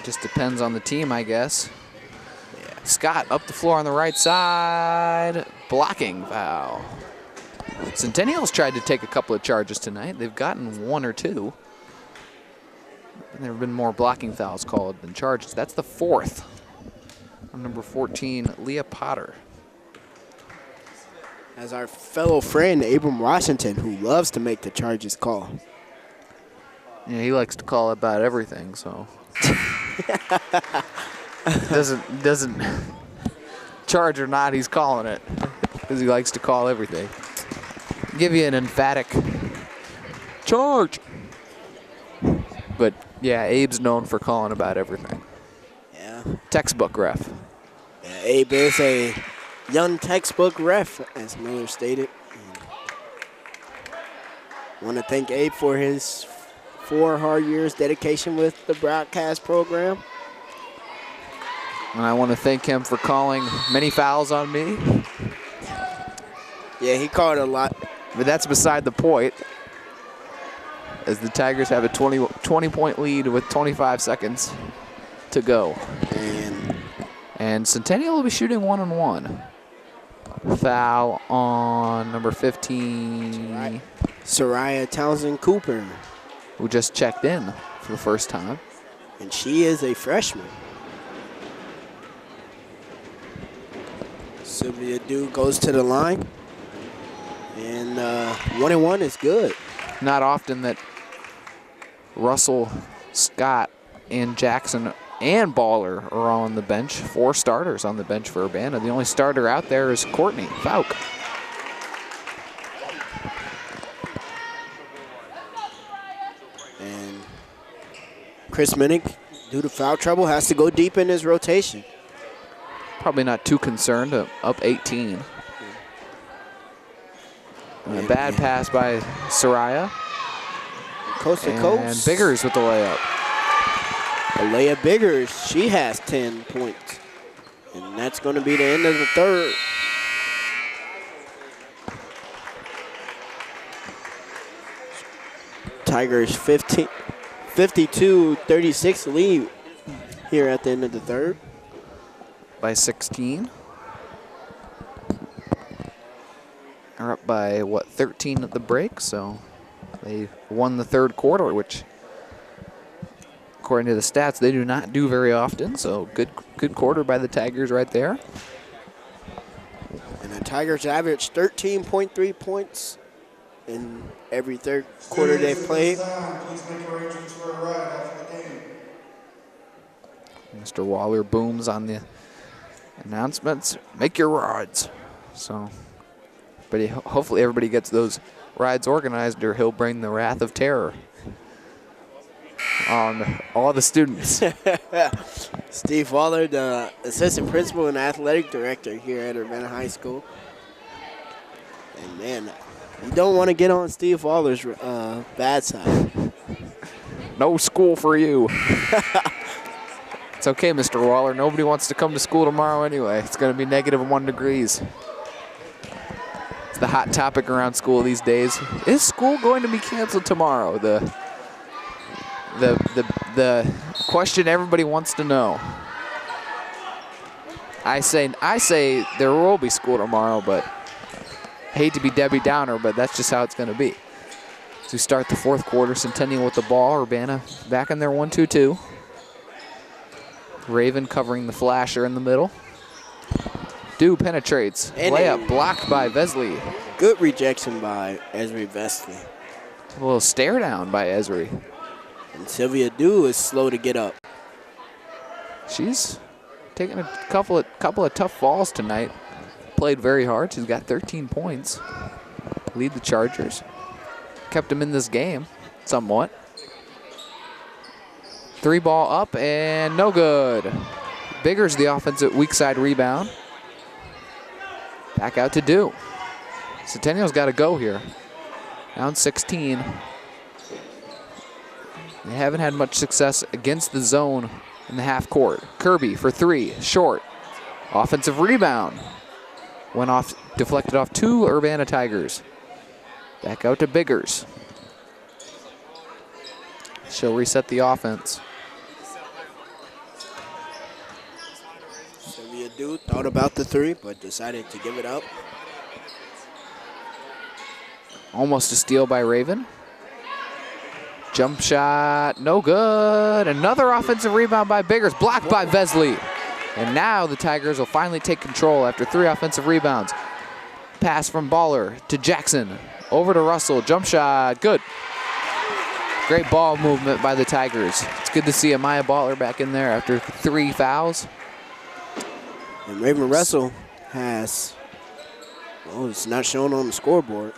Just depends on the team, I guess. Yeah. Scott up the floor on the right side. Blocking foul. Centennial's tried to take a couple of charges tonight. They've gotten 1 or 2. And there have been more blocking fouls called than charges. That's the 4th. On number 14, Leah Potter. As our fellow friend, Abram Washington, who loves to make the charges call. Yeah, he likes to call about everything, so. doesn't charge or not, he's calling it. Because he likes to call everything. Give you an emphatic charge. But yeah, Abe's known for calling about everything. Yeah. Textbook ref. Yeah, Abe is a young textbook ref, as Miller stated. Want to thank Abe for his 4 hard years dedication with the broadcast program. And I want to thank him for calling many fouls on me. Yeah, he called a lot. But that's beside the point, as the Tigers have a 20-point lead with 25 seconds to go. And Centennial will be shooting 1-on-1. Foul on number 15. Soraya Townsend Cooper. Who just checked in for the first time. And she is a freshman. Sylvia Dew goes to the line. And 1-1 is good. Not often that Russell, Scott, and Jackson and Baller are on the bench. 4 starters on the bench for Urbana. The only starter out there is Courtney Faulk. And Chris Minnick, due to foul trouble, has to go deep in his rotation. Probably not too concerned, up 18. And a bad pass by Soraya. Coast to coast. And Biggers with the layup. Alea Biggers, she has 10 points. And that's going to be the end of the third. Tigers 52-36 lead here at the end of the third. By 16. Are up by, 13 at the break, so they won the third quarter, which, according to the stats, they do not do very often, so good quarter by the Tigers right there. And the Tigers average 13.3 points in every third quarter they've played. Mr. Waller booms on the announcements. Make your rides. So, but hopefully everybody gets those rides organized, or he'll bring the wrath of terror on all the students. Steve Waller, the assistant principal and athletic director here at Urbana High School. And man, you don't want to get on Steve Waller's bad side. No school for you. It's okay, Mr. Waller. Nobody wants to come to school tomorrow anyway. It's going to be -1 degrees. It's the hot topic around school these days. Is school going to be canceled tomorrow? The question everybody wants to know. I say there will be school tomorrow, but hate to be Debbie Downer, but that's just how it's going to be. To start the fourth quarter, Centennial with the ball. Urbana back in their 1-2-2. Raven covering the flasher in the middle. Dew penetrates. Layup blocked by Vesley. Good rejection by Esri Vesley. A little stare down by Esri. And Sylvia Dew is slow to get up. She's taking a couple of tough falls tonight. Played very hard. She's got 13 points. Lead the Chargers. Kept them in this game somewhat. 3-ball up and no good. Biggers the offensive weak side rebound. Back out to Dew. Centennial's got to go here. Down 16. They haven't had much success against the zone in the half court. Kirby for 3, short. Offensive rebound. Went off, deflected off 2 Urbana Tigers. Back out to Biggers. She'll reset the offense. Sylvia Dew thought about the 3, but decided to give it up. Almost a steal by Raven. Jump shot, no good. Another offensive rebound by Biggers, blocked by Vesley. And now the Tigers will finally take control after 3 offensive rebounds. Pass from Baller to Jackson. Over to Russell, jump shot, good. Great ball movement by the Tigers. It's good to see Amaya Baller back in there after 3 fouls. And Raven Russell has, it's not shown on the scoreboard.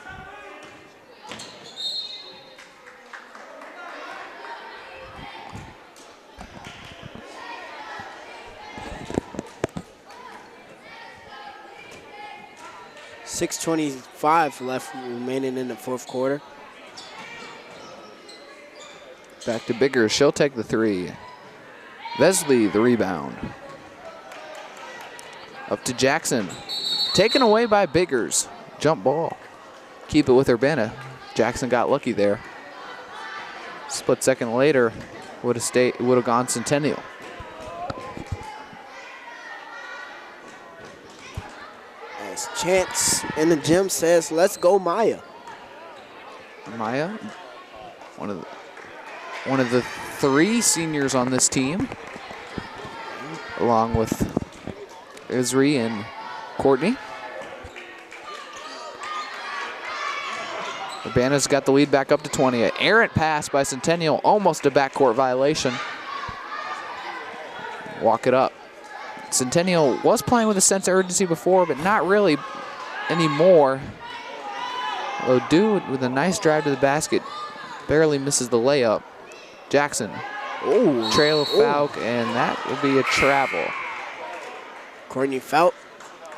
.625 left remaining in the fourth quarter. Back to Biggers. She'll take the 3. Vesley the rebound. Up to Jackson. Taken away by Biggers. Jump ball. Keep it with Urbana. Jackson got lucky there. Split second later, would have gone Centennial. As Chance in the gym says, "Let's go, Maya." Maya, one of the 3 seniors on this team, along with Esri and Courtney. Urbana's got the lead back up to 20. An errant pass by Centennial, almost a backcourt violation. Walk it up. Centennial was playing with a sense of urgency before, but not really anymore. Dew with a nice drive to the basket. Barely misses the layup. Jackson. Trail of Falk, and that will be a travel. Courtney Falk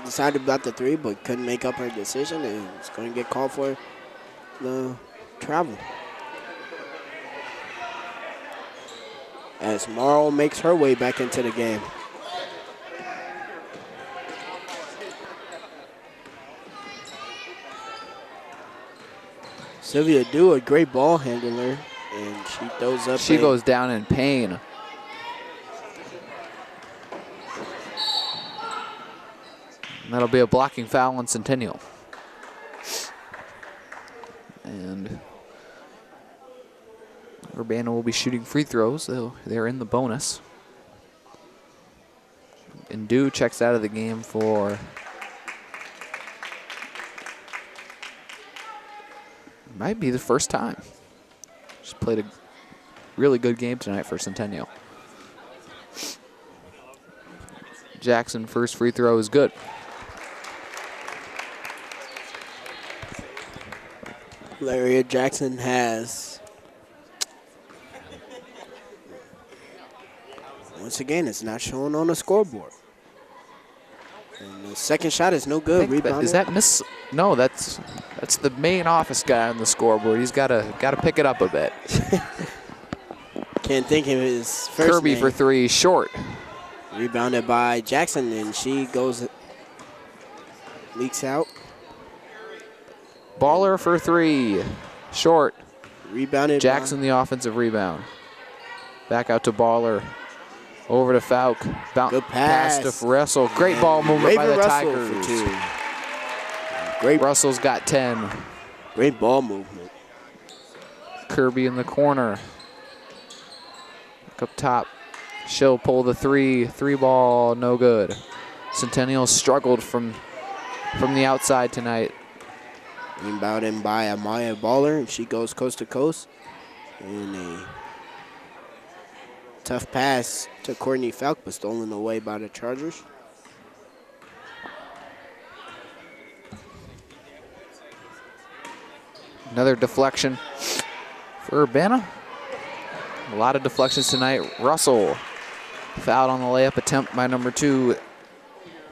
decided about the 3, but couldn't make up her decision, and is going to get called for the travel. As Morrow makes her way back into the game. Sylvia Dew, a great ball handler, and she throws up. She goes down in pain. And that'll be a blocking foul on Centennial. And Urbana will be shooting free throws, though they're in the bonus. And Dew checks out of the game for might be the first time. She's played a really good game tonight for Centennial. Jackson, first free throw is good. Laria Jackson has, once again, it's not shown on the scoreboard. And the second shot is no good. Rebounded. Is that miss? No, that's the main office guy on the scoreboard. He's got to pick it up a bit. Can't think of his first Kirby name. for 3, short. Rebounded by Jackson, and she goes, leaks out. Baller for three. Short. Rebounded. Jackson the offensive rebound. Back out to Baller. Over to Falk. Good pass. Pass to Russell. Great ball movement by the Russell Tigers. for 2. Great. Russell's got 10. Great ball movement. Kirby in the corner. Back up top. She'll pull the three. Three ball, no good. Centennial struggled from the outside tonight. Rebounded by Amaya Baller, and she goes coast to coast. And a tough pass to Courtney Falk, but stolen away by the Chargers. Another deflection for Urbana. A lot of deflections tonight. Russell fouled on the layup attempt by number 2,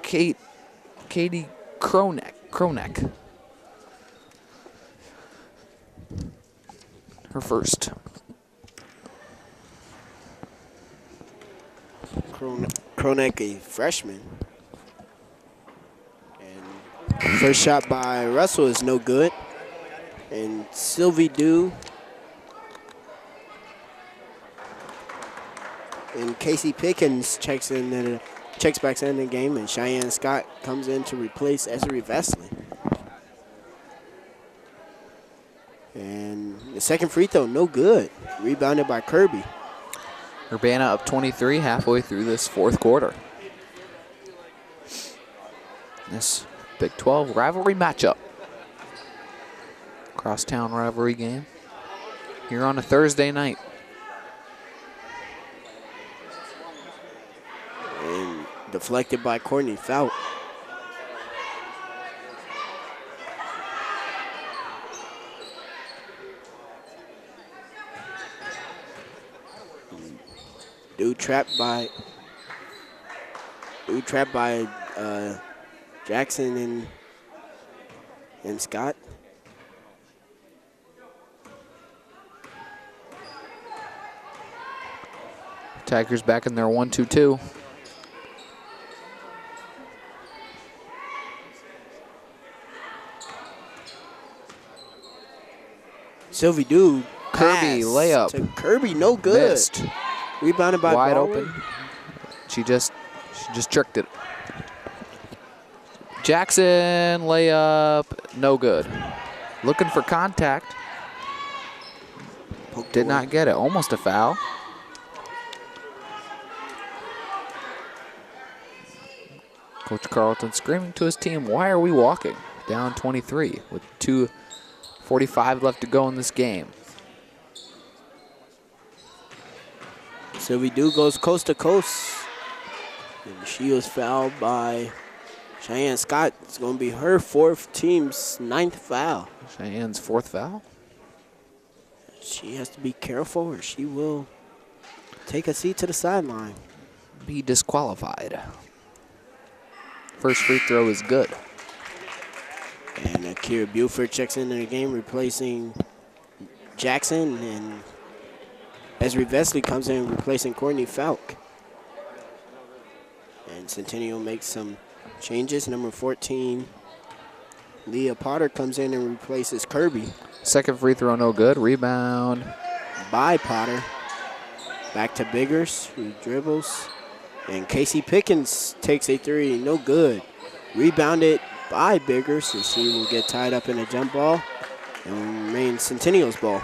Katie Kronek. Her first. Kronek, a freshman. And first shot by Russell is no good. And Sylvie Dew and Casey Pickens checks back in the game, and Cheyenne Scott comes in to replace Esri Vesley. And the second free throw, no good. Rebounded by Kirby. Urbana up 23 halfway through this fourth quarter. This Big 12 rivalry matchup. Crosstown rivalry game here on a Thursday night. And deflected by Courtney Falk. Dude trapped by Jackson and Scott. Tigers back in their 1-2-2. Sylvie Dew. Kirby layup. To Kirby, no good. Missed. Rebounded by wide Baldwin. open. She just tricked it. Jackson layup, no good. Looking for contact. Did not get it. Almost a foul. Coach Carlton screaming to his team, "Why are we walking?" Down 23 with 2:45 left to go in this game. Sylvie Dew goes coast to coast. And she was fouled by Cheyenne Scott. It's going to be her team's 9th foul. Cheyenne's 4th foul. She has to be careful or she will take a seat to the sideline. Be disqualified. First free throw is good. And Akira Buford checks into the game, replacing Jackson. And Esri Vesley comes in, replacing Courtney Falk. And Centennial makes some changes. Number 14, Leah Potter, comes in and replaces Kirby. Second free throw, no good. Rebound by Potter. Back to Biggers, who dribbles. And Casey Pickens takes a three, no good. Rebounded by Biggers, so she will get tied up in a jump ball and remain Centennial's ball.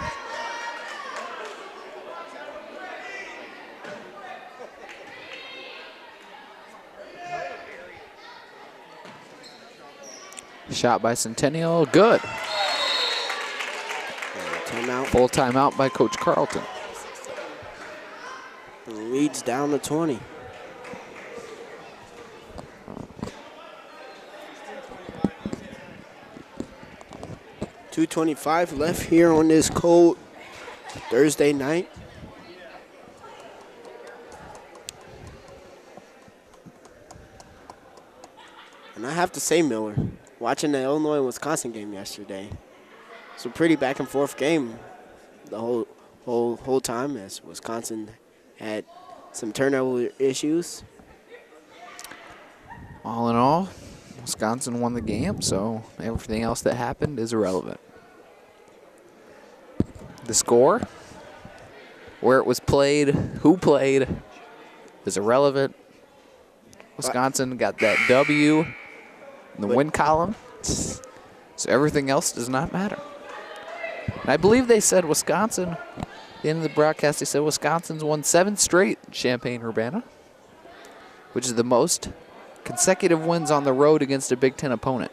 shot by Centennial, good. Timeout. Full timeout by Coach Carlton. Leads down to 20. .225 left here on this cold Thursday night. And I have to say, Miller, watching the Illinois and Wisconsin game yesterday, it's a pretty back and forth game the whole time, as Wisconsin had some turnover issues. All in all, Wisconsin won the game, so everything else that happened is irrelevant. The score, where it was played, who played, is irrelevant. Wisconsin got that W in the win column, so everything else does not matter. And I believe they said Wisconsin, at the end of the broadcast, they said Wisconsin's won 7 straight in Champaign-Urbana, which is the most consecutive wins on the road against a Big Ten opponent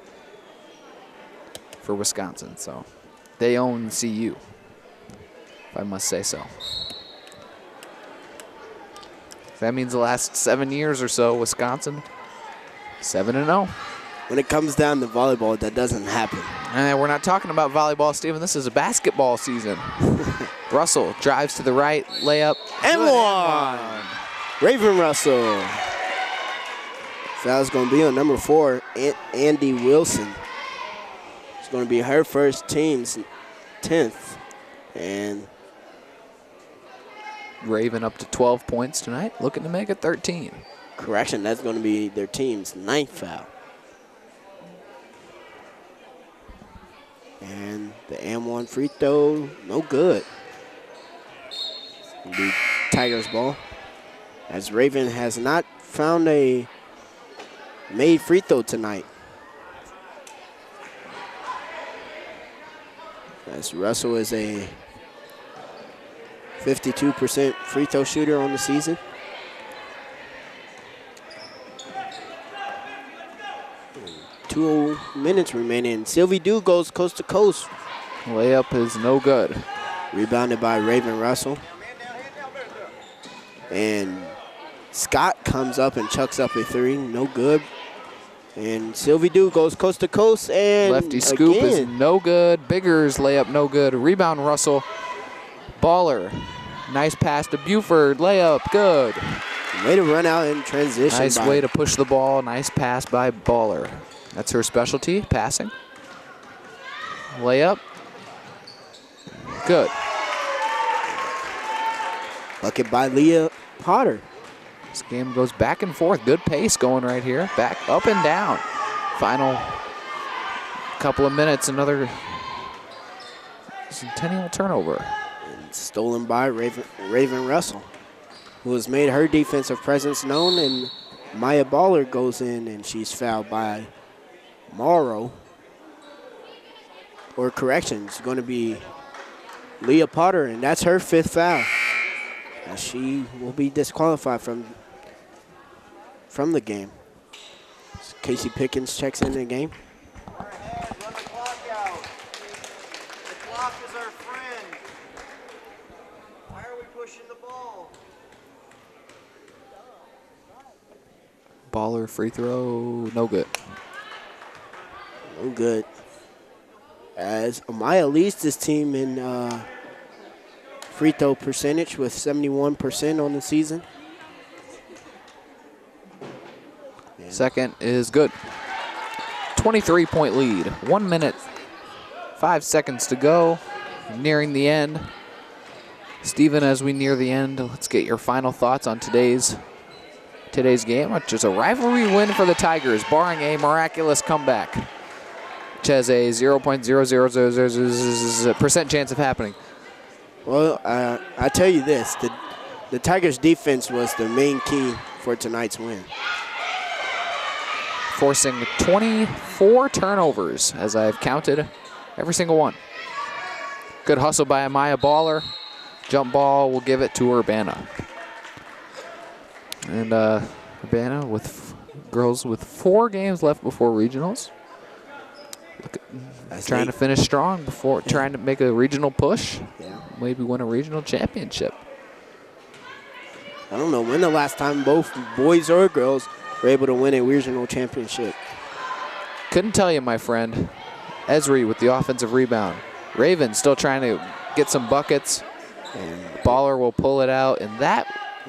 for Wisconsin. So they own CU, if I must say so. That means the last 7 years or so, Wisconsin 7-0. When it comes down to volleyball, that doesn't happen. And we're not talking about volleyball, Steven. This is a basketball season. Russell drives to the right, layup. And one. Raven Russell. Foul's going to be on number 4, Andy Wilson. It's going to be her first, team's 10th. And Raven up to 12 points tonight, looking to make it 13. Correction, that's going to be their team's 9th foul. And the M1 free throw, no good. It'll be Tigers ball. As Raven has not found a made free throw tonight. As Russell is a 52% free throw shooter on the season. And 2 minutes remaining. Sylvie Dew goes coast to coast. Layup is no good. Rebounded by Raven Russell. And Scott comes up and chucks up a 3. No good. And Sylvie Dew goes coast to coast. And lefty scoop is no good. Biggers layup no good. Rebound Russell. Baller. Nice pass to Buford. Layup good. Way to run out in transition. Nice way to push the ball. Nice pass by Baller. That's her specialty, passing. Layup. Good. Bucket by Leah Potter. This game goes back and forth. Good pace going right here. Back, up and down. Final couple of minutes. Another Centennial turnover. And stolen by Raven Russell, who has made her defensive presence known. And Maya Baller goes in, and she's fouled by Morrow. Or correction, it's going to be Leah Potter, and that's her 5th foul. And she will be disqualified from the game. Casey Pickens checks in the game. All right, hands, run the clock out. The clock is our friend. Why are we pushing the ball? Baller free throw, no good. No good. As Amaya leads this team in free throw percentage with 71% on the season. Second is good. 23-point lead. 1 minute, 5 seconds to go. Nearing the end. Steven, as we near the end, let's get your final thoughts on today's game, which is a rivalry win for the Tigers, barring a miraculous comeback, which has a 0.0000% chance of happening. Well, I tell you this, the Tigers' defense was the main key for tonight's win. Forcing 24 turnovers, as I've counted every single one. Good hustle by Amaya Baller. Jump ball will give it to Urbana. And Urbana with girls with 4 games left before regionals. Trying to finish strong before trying to make a regional push. Yeah. Maybe win a regional championship. I don't know when the last time both boys or girls were able to win a regional championship. Couldn't tell you, my friend. Esri with the offensive rebound. Raven still trying to get some buckets. And Baller will pull it out, and that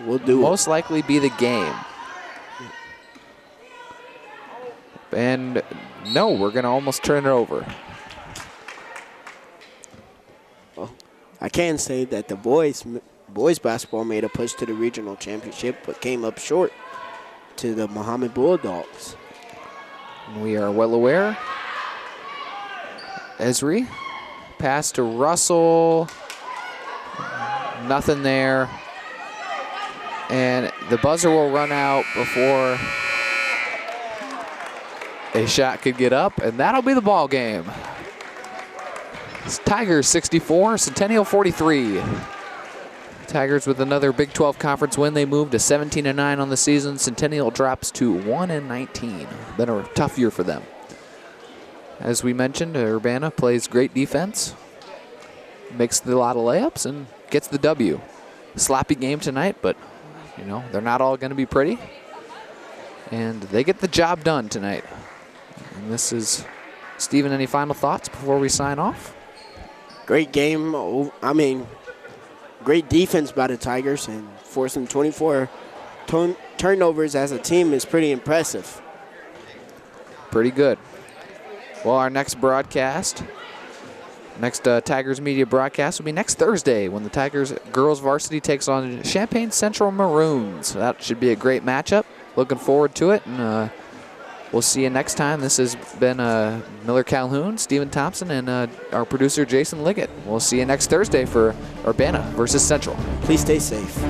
will do most likely be the game. And no, we're going to almost turn it over. Well, I can say that the boys basketball made a push to the regional championship, but came up short to the Muhammad Bulldogs. And we are well aware. Esri. Pass to Russell. Nothing there. And the buzzer will run out before a shot could get up, and that'll be the ball game. It's Tigers 64, Centennial 43. Tigers with another Big 12 conference win. They move to 17-9 on the season. Centennial drops to 1-19. Been a tough year for them. As we mentioned, Urbana plays great defense, makes a lot of layups, and gets the W. Sloppy game tonight, but you know they're not all going to be pretty, and they get the job done tonight. And this is Steven. Any final thoughts before we sign off? Great game. I mean, great defense by the Tigers, and forcing 24 turnovers as a team is pretty impressive. Pretty good. Well, our next broadcast, next Tigers media broadcast will be next Thursday when the Tigers girls varsity takes on Champaign Central Maroons. That should be a great matchup. Looking forward to it, and we'll see you next time. This has been Miller Calhoun, Stephen Thompson, and our producer Jason Liggett. We'll see you next Thursday for Urbana versus Central. Please stay safe.